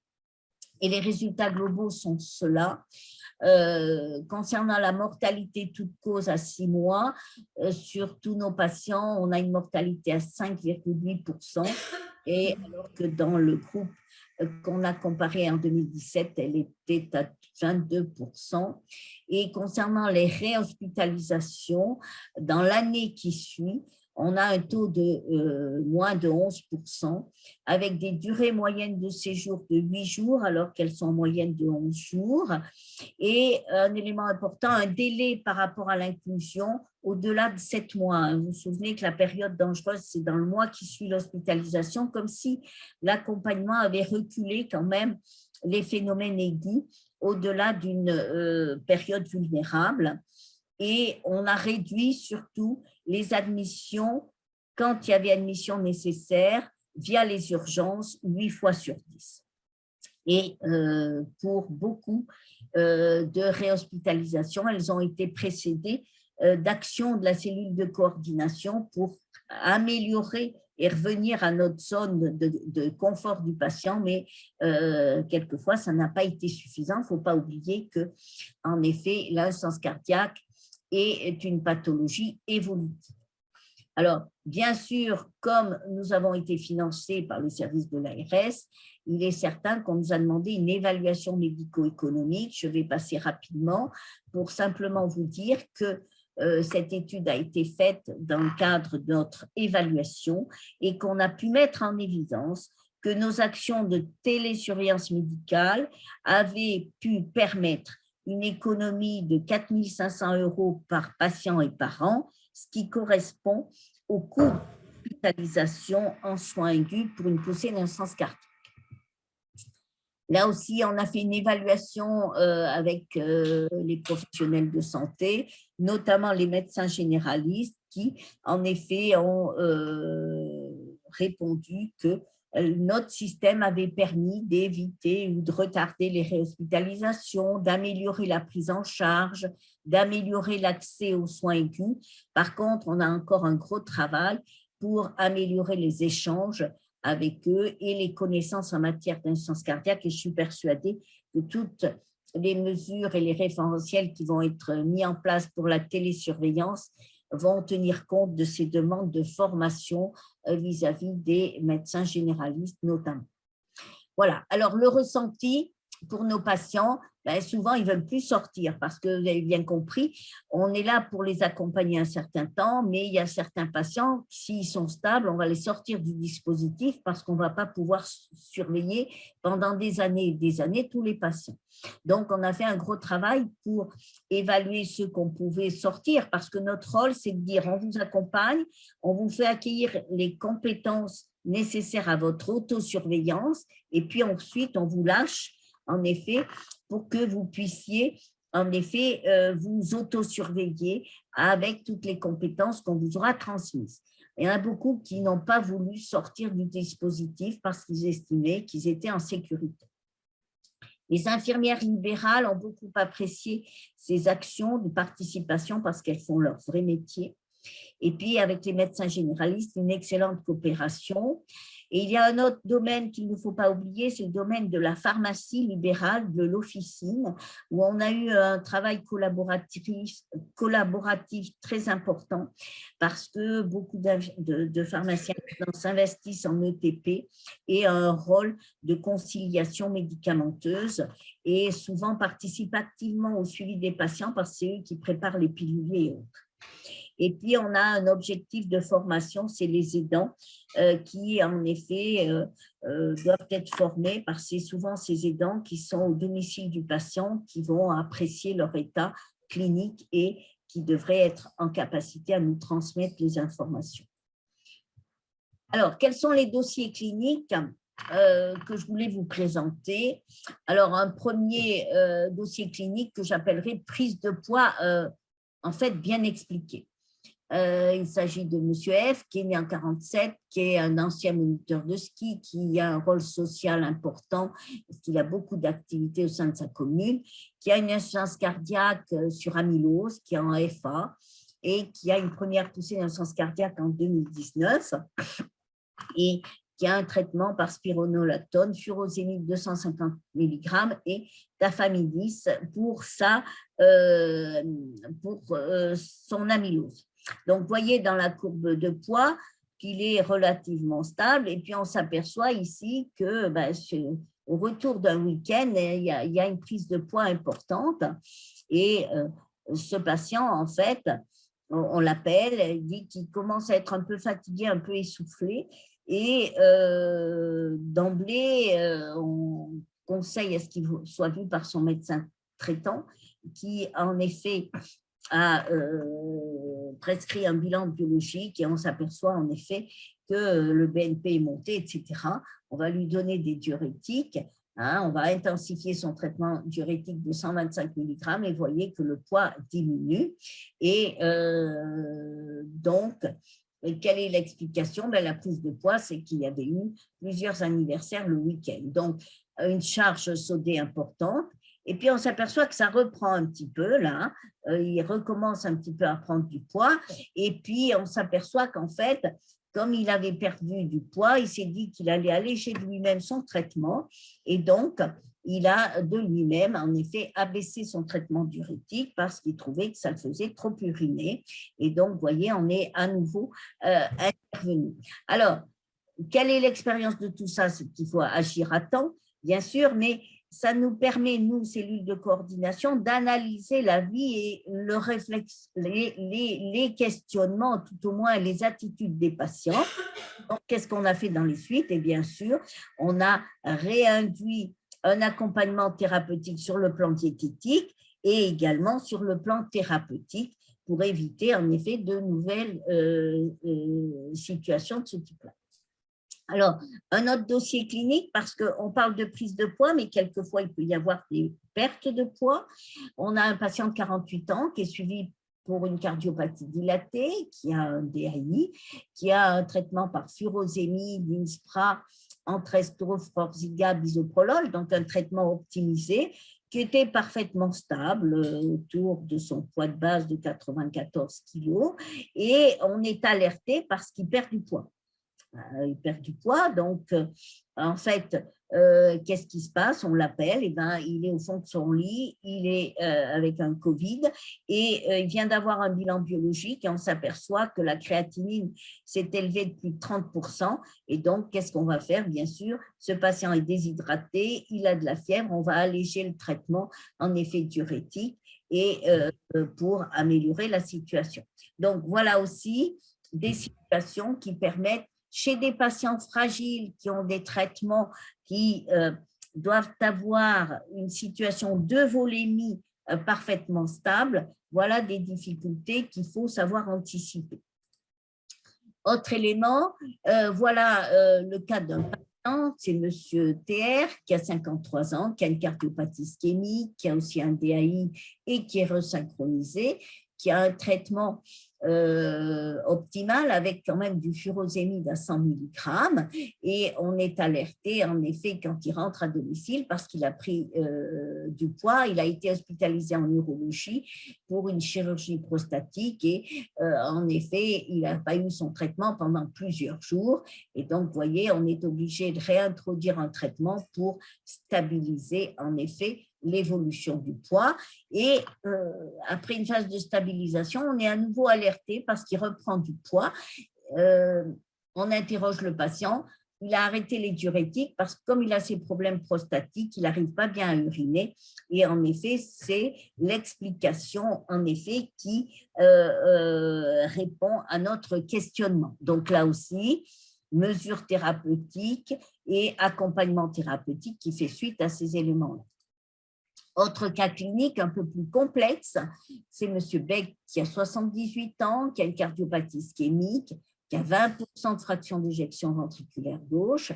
S1: Et les résultats globaux sont ceux-là. Concernant la mortalité toute cause à 6 mois, sur tous nos patients, on a une mortalité à 5,8%, et alors que dans le groupe qu'on a comparé en 2017, elle était à 22%. Et concernant les réhospitalisations, dans l'année qui suit, on a un taux de moins de 11%, avec des durées moyennes de séjour de 8 jours, alors qu'elles sont en moyenne de 11 jours. Et un élément important, un délai par rapport à l'inclusion au-delà de 7 mois. Vous vous souvenez que la période dangereuse, c'est dans le mois qui suit l'hospitalisation, comme si l'accompagnement avait reculé quand même les phénomènes aigus au-delà d'une période vulnérable. Et on a réduit surtout les admissions, quand il y avait admission nécessaire, via les urgences, 8 fois sur 10. Et pour beaucoup de réhospitalisations, elles ont été précédées d'actions de la cellule de coordination pour améliorer et revenir à notre zone de confort du patient, mais quelquefois, ça n'a pas été suffisant. Il ne faut pas oublier que, en effet, l'insuffisance cardiaque est une pathologie évolutive. Alors, bien sûr, comme nous avons été financés par le service de l'ARS, il est certain qu'on nous a demandé une évaluation médico-économique. Je vais passer rapidement pour simplement vous dire que cette étude a été faite dans le cadre de notre évaluation et qu'on a pu mettre en évidence que nos actions de télésurveillance médicale avaient pu permettre une économie de 4 500 € par patient et par an, ce qui correspond au coût d'hospitalisation en soins aigus pour une poussée d'insuffisance cardiaque. Là aussi, on a fait une évaluation avec les professionnels de santé, notamment les médecins généralistes qui, en effet, ont répondu que notre système avait permis d'éviter ou de retarder les réhospitalisations, d'améliorer la prise en charge, d'améliorer l'accès aux soins aigus. Par contre, on a encore un gros travail pour améliorer les échanges avec eux et les connaissances en matière d'insuffisance cardiaque. Et je suis persuadée que toutes les mesures et les référentiels qui vont être mis en place pour la télésurveillance vont tenir compte de ces demandes de formation vis-à-vis des médecins généralistes notamment. Voilà, alors le ressenti pour nos patients, ben souvent ils ne veulent plus sortir parce que vous avez bien compris, on est là pour les accompagner un certain temps, mais il y a certains patients, s'ils sont stables, on va les sortir du dispositif parce qu'on ne va pas pouvoir surveiller pendant des années et des années tous les patients. Donc, on a fait un gros travail pour évaluer ceux qu'on pouvait sortir parce que notre rôle, c'est de dire on vous accompagne, on vous fait acquérir les compétences nécessaires à votre autosurveillance et puis ensuite, on vous lâche en effet, pour que vous puissiez, en effet, vous autosurveiller avec toutes les compétences qu'on vous aura transmises. Il y en a beaucoup qui n'ont pas voulu sortir du dispositif parce qu'ils estimaient qu'ils étaient en sécurité. Les infirmières libérales ont beaucoup apprécié ces actions de participation parce qu'elles font leur vrai métier. Et puis, avec les médecins généralistes, une excellente coopération. Et il y a un autre domaine qu'il ne faut pas oublier, c'est le domaine de la pharmacie libérale, de l'officine, où on a eu un travail collaboratif très important parce que beaucoup de pharmaciens s'investissent en ETP et un rôle de conciliation médicamenteuse et souvent participent activement au suivi des patients parce que c'est eux qui préparent les pilules et autres. Et puis, on a un objectif de formation, c'est les aidants qui, en effet, doivent être formés parce que c'est souvent ces aidants qui sont au domicile du patient qui vont apprécier leur état clinique et qui devraient être en capacité à nous transmettre les informations. Alors, quels sont les dossiers cliniques que je voulais vous présenter? Alors, un premier dossier clinique que j'appellerais prise de poids, en fait, bien expliqué. Il s'agit de M. F, qui est né en 1947, qui est un ancien moniteur de ski, qui a un rôle social important, parce qu'il a beaucoup d'activités au sein de sa commune, qui a une insuffisance cardiaque sur amylose, qui est en FA, et qui a une première poussée d'insuffisance cardiaque en 2019, et qui a un traitement par spironolactone, furosémide 250 mg et tafamidis pour son amylose. Donc, vous voyez dans la courbe de poids qu'il est relativement stable. Et puis, on s'aperçoit ici que au retour d'un week-end, il y a une prise de poids importante. Et ce patient, en fait, on l'appelle, il dit qu'il commence à être un peu fatigué, un peu essoufflé. Et d'emblée, on conseille à ce qu'il soit vu par son médecin traitant, qui, en effet, a prescrit un bilan biologique et on s'aperçoit en effet que le BNP est monté, etc. On va lui donner des diurétiques, on va intensifier son traitement diurétique de 125 mg et vous voyez que le poids diminue. Et donc, quelle est l'explication? La prise de poids, c'est qu'il y avait eu plusieurs anniversaires le week-end. Donc, une charge sodée importante. Et puis, on s'aperçoit que ça reprend un petit peu, là. Il recommence un petit peu à prendre du poids. Et puis, on s'aperçoit qu'en fait, comme il avait perdu du poids, il s'est dit qu'il allait alléger de lui-même son traitement. Et donc, il a de lui-même, en effet, abaissé son traitement diurétique parce qu'il trouvait que ça le faisait trop uriner. Et donc, vous voyez, on est à nouveau intervenu. Alors, quelle est l'expérience de tout ça? C'est qu'il faut agir à temps, bien sûr, mais ça nous permet, nous, cellules de coordination, d'analyser la vie et le réflexe, les questionnements, tout au moins les attitudes des patients. Donc, qu'est-ce qu'on a fait dans les suites? Et bien sûr, on a réinduit un accompagnement thérapeutique sur le plan diététique et également sur le plan thérapeutique pour éviter, en effet, de nouvelles situations de ce type-là. Alors, un autre dossier clinique, parce qu'on parle de prise de poids, mais quelquefois, il peut y avoir des pertes de poids. On a un patient de 48 ans qui est suivi pour une cardiopathie dilatée, qui a un DAI, qui a un traitement par furosémide, Inspra, Entresto, Forxiga, bisoprolol, donc un traitement optimisé, qui était parfaitement stable autour de son poids de base de 94 kg. Et on est alerté parce qu'il perd du poids. Il perd du poids, donc en fait, qu'est-ce qui se passe? On l'appelle, il est au fond de son lit, il est avec un Covid et il vient d'avoir un bilan biologique et on s'aperçoit que la créatinine s'est élevée de plus de 30%. Et donc, qu'est-ce qu'on va faire? Bien sûr, ce patient est déshydraté, il a de la fièvre, on va alléger le traitement en effet diurétique et pour améliorer la situation. Donc, voilà aussi des situations qui permettent chez des patients fragiles qui ont des traitements qui doivent avoir une situation de volémie parfaitement stable, voilà des difficultés qu'il faut savoir anticiper. Autre élément, voilà le cas d'un patient, c'est M. TR qui a 53 ans, qui a une cardiopathie ischémique, qui a aussi un DAI et qui est resynchronisé, qui a un traitement optimal avec quand même du furosémide à 100 mg et on est alerté en effet quand il rentre à domicile parce qu'il a pris du poids, il a été hospitalisé en urologie pour une chirurgie prostatique et en effet il n'a pas eu son traitement pendant plusieurs jours et donc vous voyez on est obligé de réintroduire un traitement pour stabiliser en effet l'évolution du poids et après une phase de stabilisation, on est à nouveau alerté parce qu'il reprend du poids. On interroge le patient, il a arrêté les diurétiques parce que comme il a ses problèmes prostatiques, il n'arrive pas bien à uriner et en effet, c'est l'explication en effet qui répond à notre questionnement. Donc là aussi, mesures thérapeutiques et accompagnement thérapeutique qui fait suite à ces éléments-là. Autre cas clinique un peu plus complexe, c'est M. Beck qui a 78 ans, qui a une cardiopathie ischémique, qui a 20% de fraction d'éjection ventriculaire gauche,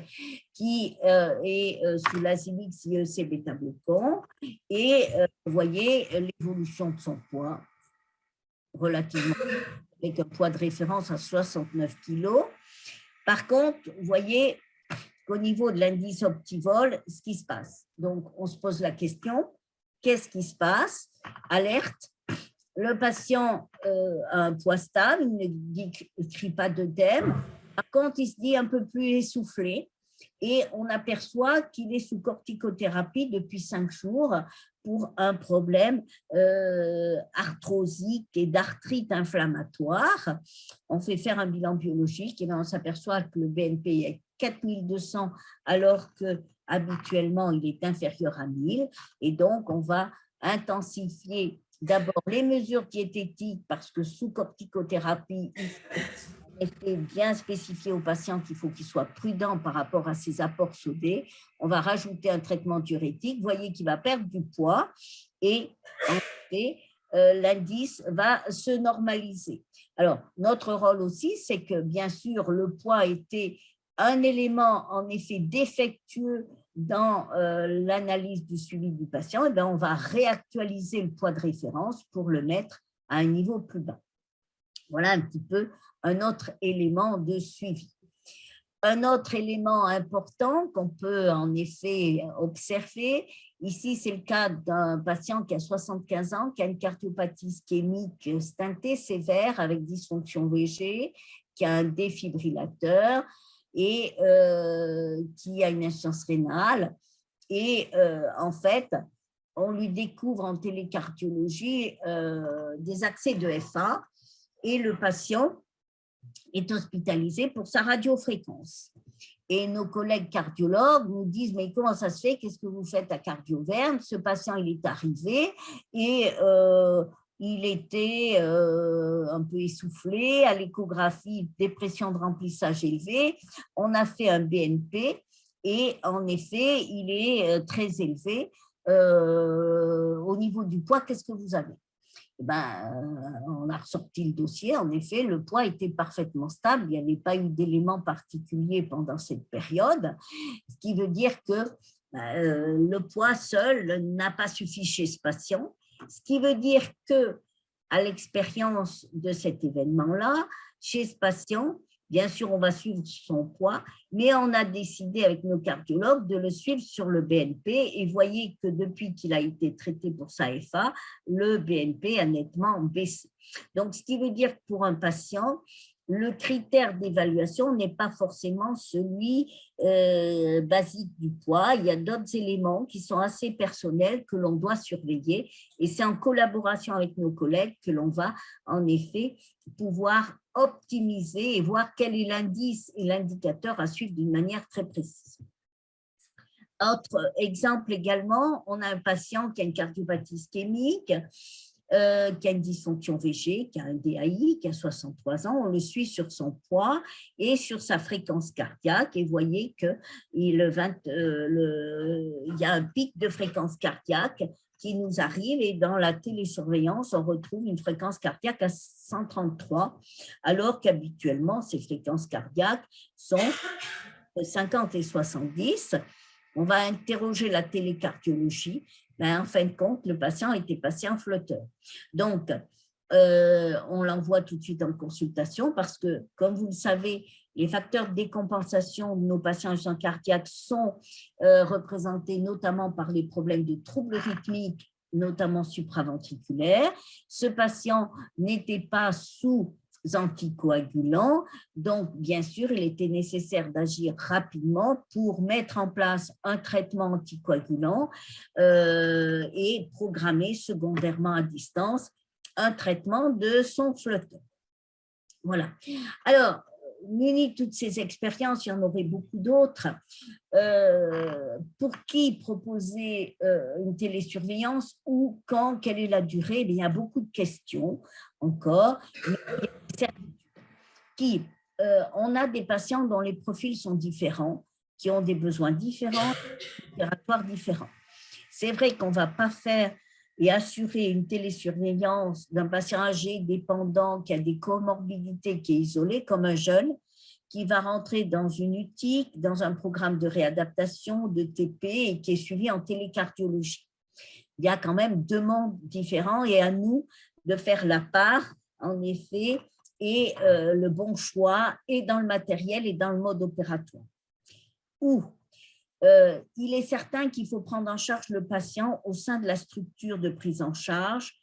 S1: qui est sous l'Azimix IEC bêta-bloquant. Et vous voyez l'évolution de son poids, relativement avec un poids de référence à 69 kg. Par contre, vous voyez qu'au niveau de l'indice optivol, ce qui se passe. Donc, on se pose la question, qu'est-ce qui se passe? Alerte, le patient a un poids stable, il ne crie pas d'œdème. Par contre, il se dit un peu plus essoufflé et on aperçoit qu'il est sous corticothérapie depuis 5 jours pour un problème arthrosique et d'arthrite inflammatoire. On fait faire un bilan biologique et là, on s'aperçoit que le BNP est 4200 alors que habituellement, il est inférieur à 1000 et donc on va intensifier d'abord les mesures diététiques parce que sous corticothérapie, il est bien spécifié aux patients qu'il faut qu'il soit prudent par rapport à ses apports sodés. On va rajouter un traitement diurétique. Vous voyez qu'il va perdre du poids et en fait, l'indice va se normaliser. Alors, notre rôle aussi, c'est que bien sûr, le poids était un élément en effet défectueux dans l'analyse du suivi du patient, et bien on va réactualiser le poids de référence pour le mettre à un niveau plus bas. Voilà un petit peu un autre élément de suivi. Un autre élément important qu'on peut en effet observer, ici c'est le cas d'un patient qui a 75 ans, qui a une cardiopathie ischémique stentée sévère avec dysfonction VG, qui a un défibrillateur, et qui a une insuffisance rénale. Et en fait, on lui découvre en télécardiologie des accès de FA et le patient est hospitalisé pour sa radiofréquence. Et nos collègues cardiologues nous disent, mais comment ça se fait, qu'est-ce que vous faites à Cardioverne? Ce patient, il est arrivé et il était un peu essoufflé, à l'échographie, dépression de remplissage élevée. On a fait un BNP et en effet, il est très élevé. Au niveau du poids, qu'est-ce que vous avez? On a ressorti le dossier. En effet, le poids était parfaitement stable. Il n'y avait pas eu d'éléments particuliers pendant cette période, ce qui veut dire que le poids seul n'a pas suffi chez ce patient. Ce qui veut dire que, à l'expérience de cet événement-là, chez ce patient, bien sûr, on va suivre son poids, mais on a décidé avec nos cardiologues de le suivre sur le BNP et voyez que depuis qu'il a été traité pour sa FA, le BNP a nettement baissé. Donc, ce qui veut dire que pour un patient, le critère d'évaluation n'est pas forcément celui basique du poids. Il y a d'autres éléments qui sont assez personnels que l'on doit surveiller et c'est en collaboration avec nos collègues que l'on va en effet pouvoir optimiser et voir quel est l'indice et l'indicateur à suivre d'une manière très précise. Autre exemple également, on a un patient qui a une cardiopathie ischémique, qui a une dysfonction VG, qui a un DAI, qui a 63 ans, on le suit sur son poids et sur sa fréquence cardiaque et vous voyez qu'il y a un pic de fréquence cardiaque qui nous arrive et dans la télésurveillance, on retrouve une fréquence cardiaque à 133, alors qu'habituellement, ces fréquences cardiaques sont de 50 et 70. On va interroger la télécardiologie. En fin de compte, le patient était passé en flotteur. Donc, on l'envoie tout de suite en consultation parce que, comme vous le savez, les facteurs de décompensation de nos patients insuffisants cardiaques sont représentés notamment par les problèmes de troubles rythmiques, notamment supraventriculaires. Ce patient n'était pas sous anticoagulants, donc bien sûr, il était nécessaire d'agir rapidement pour mettre en place un traitement anticoagulant et programmer secondairement à distance un traitement de son flotteur. Voilà. Alors, muni de toutes ces expériences, il y en aurait beaucoup d'autres. Pour qui proposer une télésurveillance, où, quand, quelle est la durée? Il y a beaucoup de questions encore. On a des patients dont les profils sont différents, qui ont des besoins différents, opératoires différents. C'est vrai qu'on ne va pas faire et assurer une télésurveillance d'un patient âgé, dépendant, qui a des comorbidités, qui est isolé, comme un jeune, qui va rentrer dans une UTIC, dans un programme de réadaptation, de TP, et qui est suivi en télécardiologie. Il y a quand même deux mondes différents et à nous de faire la part, en effet, et le bon choix, et dans le matériel et dans le mode opératoire. Il est certain qu'il faut prendre en charge le patient au sein de la structure de prise en charge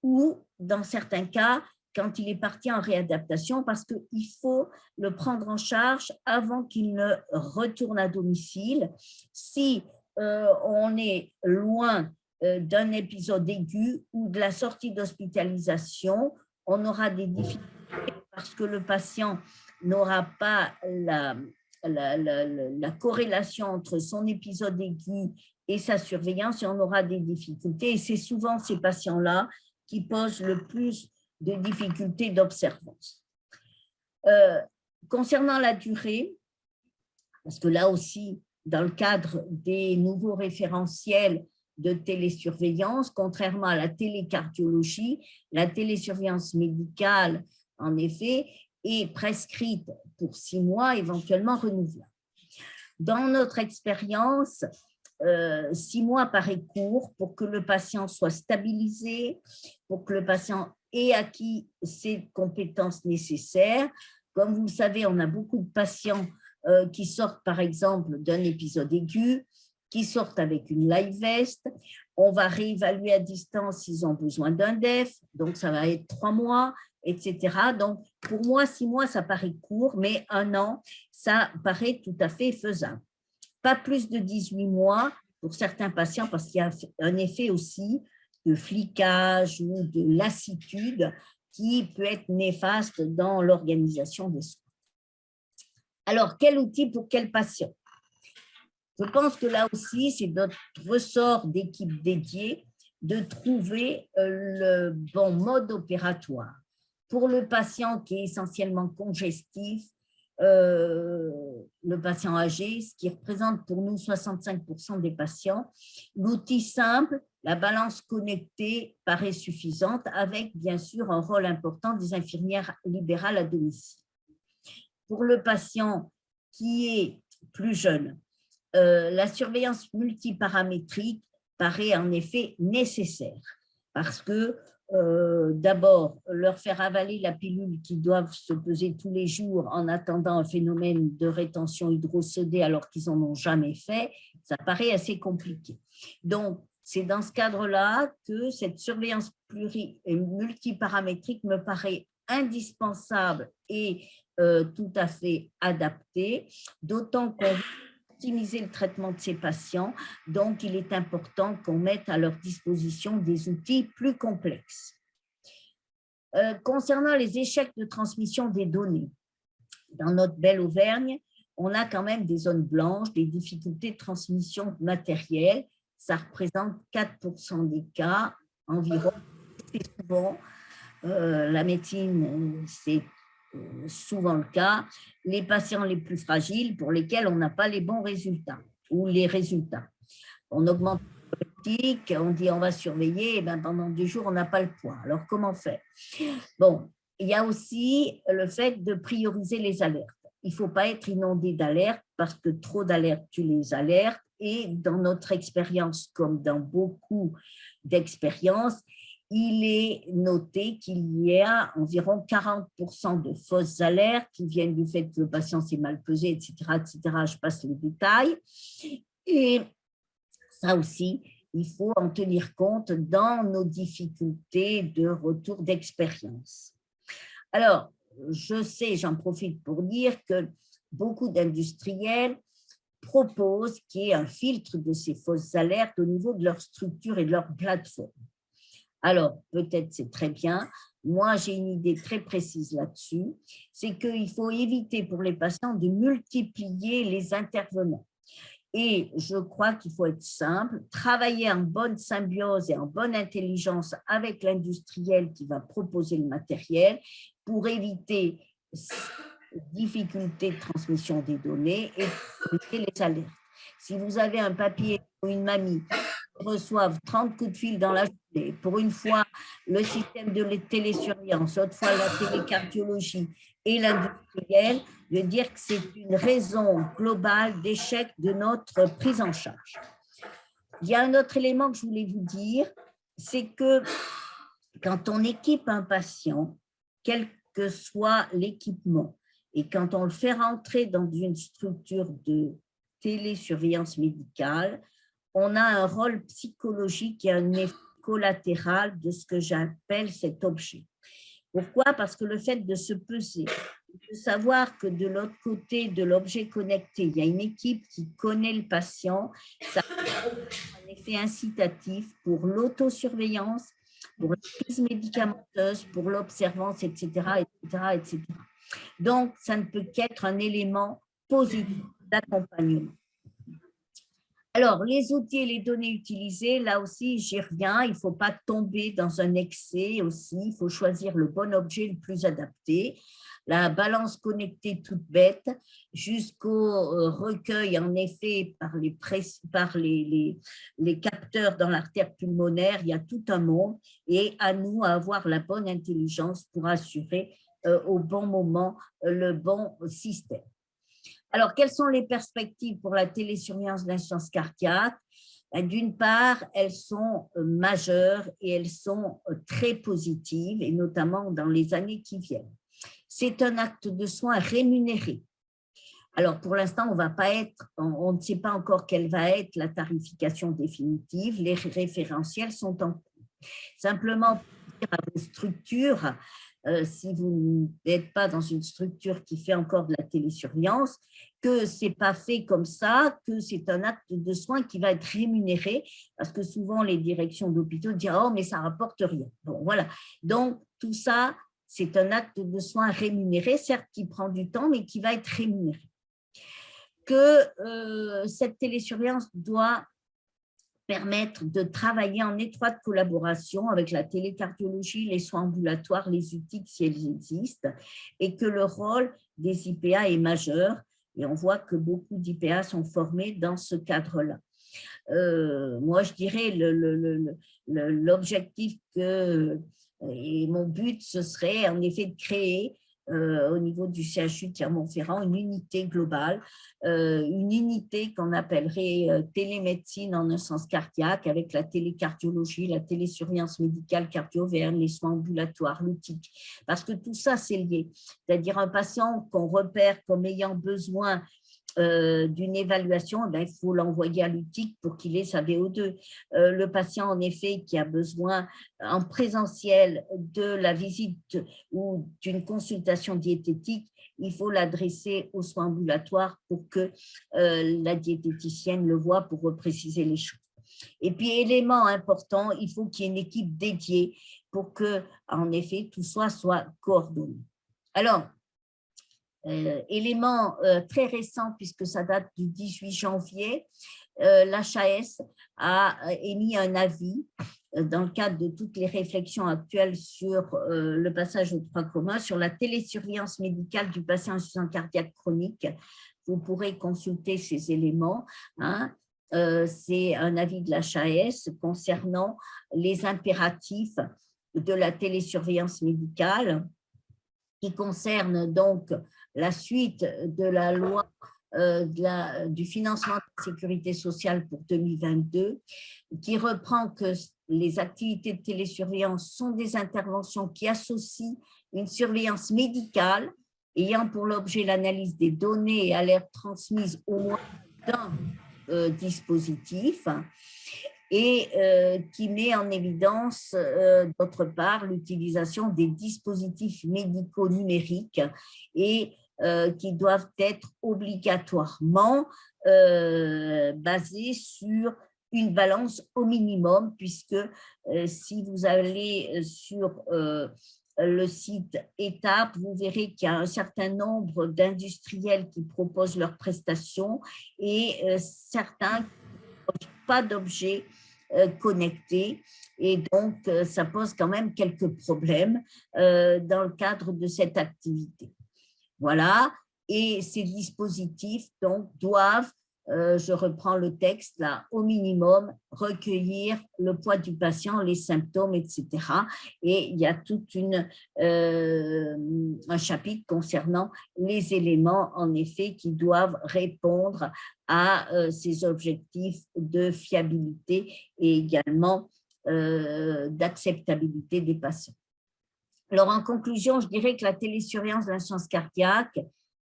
S1: ou, dans certains cas, quand il est parti en réadaptation, parce qu'il faut le prendre en charge avant qu'il ne retourne à domicile. Si on est loin d'un épisode aigu ou de la sortie d'hospitalisation, on aura des difficultés parce que le patient n'aura pas la corrélation entre son épisode aigu et sa surveillance, et on aura des difficultés. Et c'est souvent ces patients-là qui posent le plus de difficultés d'observance. Concernant la durée, parce que là aussi, dans le cadre des nouveaux référentiels de télésurveillance, contrairement à la télécardiologie, la télésurveillance médicale, en effet, est prescrite pour 6 mois, éventuellement renouvelable. Dans notre expérience, 6 mois paraît court pour que le patient soit stabilisé, pour que le patient ait acquis ses compétences nécessaires. Comme vous le savez, on a beaucoup de patients qui sortent, par exemple, d'un épisode aigu, qui sortent avec une live vest. On va réévaluer à distance s'ils ont besoin d'un DEF, donc ça va être 3 mois, etc. Donc, pour moi, 6 mois, ça paraît court, mais 1 an, ça paraît tout à fait faisable. Pas plus de 18 mois pour certains patients, parce qu'il y a un effet aussi de flicage ou de lassitude qui peut être néfaste dans l'organisation des soins. Alors, quel outil pour quel patient? Je pense que là aussi, c'est notre ressort d'équipe dédiée de trouver le bon mode opératoire. Pour le patient qui est essentiellement congestif, le patient âgé, ce qui représente pour nous 65% des patients, l'outil simple, la balance connectée paraît suffisante, avec bien sûr un rôle important des infirmières libérales à domicile. Pour le patient qui est plus jeune, la surveillance multiparamétrique paraît en effet nécessaire parce que d'abord, leur faire avaler la pilule qu'ils doivent se peser tous les jours en attendant un phénomène de rétention hydrosodée alors qu'ils n'en ont jamais fait, ça paraît assez compliqué. Donc, c'est dans ce cadre-là que cette surveillance multiparamétrique me paraît indispensable et tout à fait adaptée, d'autant qu'on veut optimiser le traitement de ces patients, donc il est important qu'on mette à leur disposition des outils plus complexes. Concernant les échecs de transmission des données, dans notre belle Auvergne, on a quand même des zones blanches, des difficultés de transmission matérielle, ça représente 4% des cas environ. C'est souvent, la médecine, c'est souvent le cas, les patients les plus fragiles pour lesquels on n'a pas les bons résultats ou les résultats. On augmente le politique, on dit on va surveiller, et bien pendant 2 jours, on n'a pas le poids. Alors, comment faire? Bon, il y a aussi le fait de prioriser les alertes. Il ne faut pas être inondé d'alertes parce que trop d'alertes tue les alertes. Et dans notre expérience, comme dans beaucoup d'expériences, il est noté qu'il y a environ 40% de fausses alertes qui viennent du fait que le patient s'est mal pesé, etc., etc. Je passe les détails. Et ça aussi, il faut en tenir compte dans nos difficultés de retour d'expérience. Alors, je sais, j'en profite pour dire que beaucoup d'industriels proposent qu'il y ait un filtre de ces fausses alertes au niveau de leur structure et de leur plateforme. Alors, peut-être c'est très bien. Moi, j'ai une idée très précise là-dessus. C'est qu'il faut éviter pour les patients de multiplier les intervenants. Et je crois qu'il faut être simple, travailler en bonne symbiose et en bonne intelligence avec l'industriel qui va proposer le matériel pour éviter difficultés de transmission des données et éviter les alertes. Si vous avez un papier ou une mamie qui reçoivent 30 coups de fil dans la journée, pour une fois le système de télésurveillance, autre fois la télécardiologie et l'industriel, de dire que c'est une raison globale d'échec de notre prise en charge. Il y a un autre élément que je voulais vous dire, c'est que quand on équipe un patient, quel que soit l'équipement, et quand on le fait rentrer dans une structure de télésurveillance médicale, on a un rôle psychologique et un effet collatéral de ce que j'appelle cet objet. Pourquoi? Parce que le fait de se peser, de savoir que de l'autre côté de l'objet connecté, il y a une équipe qui connaît le patient, ça a un effet incitatif pour l'autosurveillance, pour la prise médicamenteuse, pour l'observance, etc., etc., etc. Donc, ça ne peut qu'être un élément positif d'accompagnement. Alors, les outils et les données utilisées, là aussi, j'y reviens, il ne faut pas tomber dans un excès aussi, il faut choisir le bon objet le plus adapté. La balance connectée toute bête, jusqu'au recueil, en effet, par les capteurs dans l'artère pulmonaire, il y a tout un monde, et à nous à avoir la bonne intelligence pour assurer au bon moment le bon système. Alors, quelles sont les perspectives pour la télésurveillance d'insuffisance cardiaque? D'une part, elles sont majeures et elles sont très positives, et notamment dans les années qui viennent. C'est un acte de soins rémunéré. Alors, pour l'instant, on ne sait pas encore quelle va être la tarification définitive. Les référentiels sont en cours. Simplement, pour dire à vos structures, si vous n'êtes pas dans une structure qui fait encore de la télésurveillance, que ce n'est pas fait comme ça, que c'est un acte de soins qui va être rémunéré, parce que souvent les directions d'hôpitaux disent « Oh, mais ça ne rapporte rien ». Bon, voilà. Donc, tout ça, c'est un acte de soins rémunéré, certes qui prend du temps, mais qui va être rémunéré. Que cette télésurveillance doit permettre de travailler en étroite collaboration avec la télécardiologie, les soins ambulatoires, les UTIC si elles existent, et que le rôle des IPA est majeur. Et on voit que beaucoup d'IPA sont formés dans ce cadre-là. Moi, je dirais l'objectif et mon but, ce serait en effet de créer au niveau du CHU de Clermont-Ferrand une unité globale, une unité qu'on appellerait télémédecine en un sens cardiaque avec la télécardiologie, la télésurveillance médicale cardio-verne, les soins ambulatoires, l'outil, parce que tout ça c'est lié, c'est-à-dire un patient qu'on repère comme ayant besoin d'une évaluation, il faut l'envoyer à l'UTIC pour qu'il ait sa VO2. Le patient, en effet, qui a besoin en présentiel de la visite ou d'une consultation diététique, il faut l'adresser aux soins ambulatoires pour que la diététicienne le voie pour repréciser les choses. Et puis, élément important, il faut qu'il y ait une équipe dédiée pour que, en effet, tout soit coordonné. Alors, élément très récent, puisque ça date du 18 janvier, l'HAS a émis un avis dans le cadre de toutes les réflexions actuelles sur le passage au droit commun, sur la télésurveillance médicale du patient insuffisant cardiaque chronique. Vous pourrez consulter ces éléments. Hein. C'est un avis de l'HAS concernant les impératifs de la télésurveillance médicale qui concerne donc la suite de la loi du financement de la sécurité sociale pour 2022, qui reprend que les activités de télésurveillance sont des interventions qui associent une surveillance médicale ayant pour l'objet l'analyse des données et alertes transmises au moins d'un dispositif, et qui met en évidence, d'autre part, l'utilisation des dispositifs médicaux numériques et qui doivent être obligatoirement basés sur une balance au minimum, puisque si vous allez sur le site Étape, vous verrez qu'il y a un certain nombre d'industriels qui proposent leurs prestations et certains n'ont pas d'objets connectés, et donc ça pose quand même quelques problèmes dans le cadre de cette activité. Voilà, et ces dispositifs donc doivent, je reprends le texte là, au minimum, recueillir le poids du patient, les symptômes, etc. Et il y a tout un chapitre concernant les éléments, en effet, qui doivent répondre à ces objectifs de fiabilité et également d'acceptabilité des patients. Alors, en conclusion, je dirais que la télésurveillance de l'insuffisance cardiaque,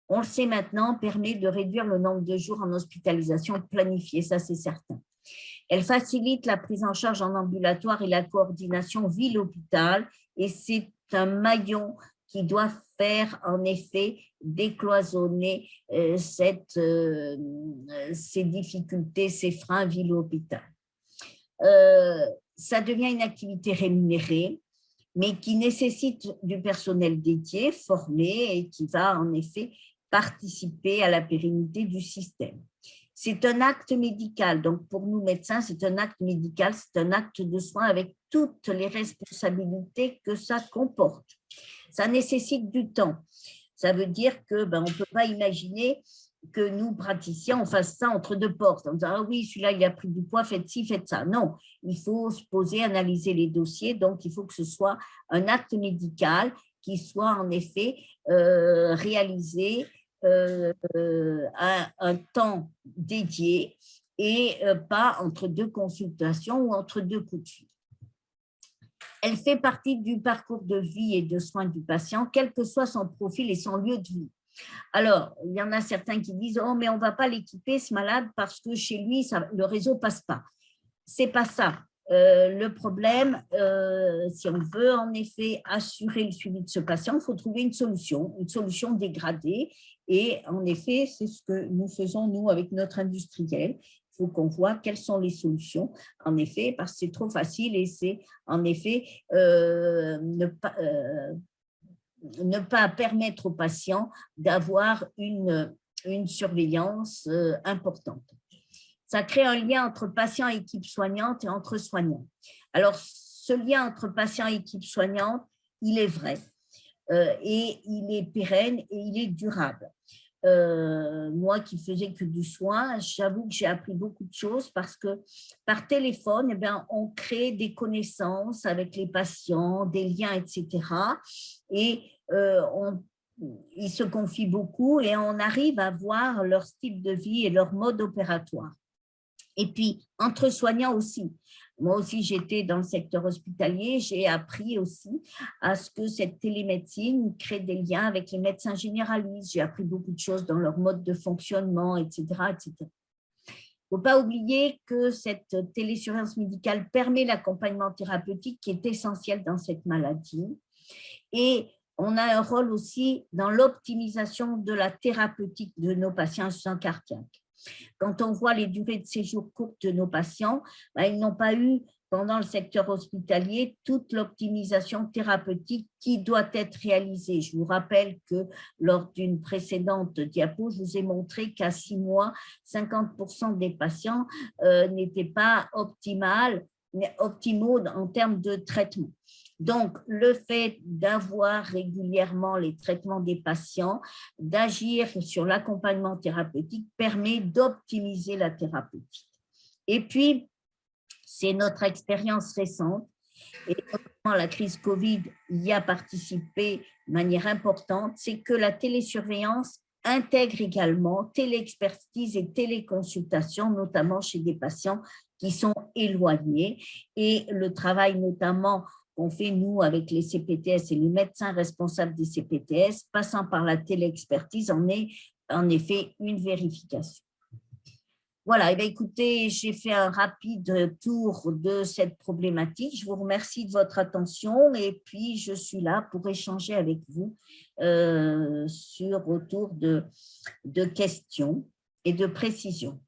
S1: on le sait maintenant, permet de réduire le nombre de jours en hospitalisation planifiée, ça c'est certain. Elle facilite la prise en charge en ambulatoire et la coordination ville-hôpital, et c'est un maillon qui doit faire en effet décloisonner ces difficultés, ces freins ville-hôpital. Ça devient une activité rémunérée, mais qui nécessite du personnel dédié, formé, et qui va en effet participer à la pérennité du système. C'est un acte médical, donc pour nous médecins, c'est un acte médical, c'est un acte de soin avec toutes les responsabilités que ça comporte. Ça nécessite du temps. Ça veut dire que on ne peut pas imaginer que nous, praticiens, on fasse ça entre deux portes, en disant « Ah oui, celui-là, il a pris du poids, faites ci, faites ça ». Non, il faut se poser, analyser les dossiers, donc il faut que ce soit un acte médical qui soit en effet réalisé à un temps dédié et pas entre deux consultations ou entre deux coups de fil. Elle fait partie du parcours de vie et de soins du patient, quel que soit son profil et son lieu de vie. Alors, il y en a certains qui disent « Oh, mais on ne va pas l'équiper, ce malade, parce que chez lui, le réseau ne passe pas ». Ce n'est pas ça. Le problème, si on veut en effet assurer le suivi de ce patient, il faut trouver une solution dégradée. Et en effet, c'est ce que nous faisons, nous, avec notre industriel. Il faut qu'on voit quelles sont les solutions, en effet, parce que c'est trop facile et c'est en effet ne pas permettre aux patients d'avoir une surveillance importante. Ça crée un lien entre patient et équipe soignante et entre soignants. Alors, ce lien entre patient et équipe soignante, il est vrai et il est pérenne et il est durable. Moi qui faisais que du soin, j'avoue que j'ai appris beaucoup de choses parce que par téléphone, on crée des connaissances avec les patients, des liens, etc. Et ils se confient beaucoup et on arrive à voir leur style de vie et leur mode opératoire. Et puis, entre soignants aussi. Moi aussi, j'étais dans le secteur hospitalier, j'ai appris aussi à ce que cette télémédecine crée des liens avec les médecins généralistes. J'ai appris beaucoup de choses dans leur mode de fonctionnement, etc. etc. Il ne faut pas oublier que cette télésurveillance médicale permet l'accompagnement thérapeutique qui est essentiel dans cette maladie. Et on a un rôle aussi dans l'optimisation de la thérapeutique de nos patients insuffisants cardiaques. Quand on voit les durées de séjour courtes de nos patients, ils n'ont pas eu, pendant le secteur hospitalier, toute l'optimisation thérapeutique qui doit être réalisée. Je vous rappelle que lors d'une précédente diapo, je vous ai montré qu'à 6 mois, 50% des patients n'étaient pas optimaux en termes de traitement. Donc, le fait d'avoir régulièrement les traitements des patients, d'agir sur l'accompagnement thérapeutique permet d'optimiser la thérapeutique. Et puis, c'est notre expérience récente, et notamment la crise Covid y a participé de manière importante, c'est que la télésurveillance intègre également téléexpertise et téléconsultation, notamment chez des patients qui sont éloignés. Et le travail notamment qu'on fait, nous, avec les CPTS et les médecins responsables des CPTS, passant par la téléexpertise, en est en effet une vérification. Voilà, écoutez, j'ai fait un rapide tour de cette problématique. Je vous remercie de votre attention et puis je suis là pour échanger avec vous autour de questions et de précisions.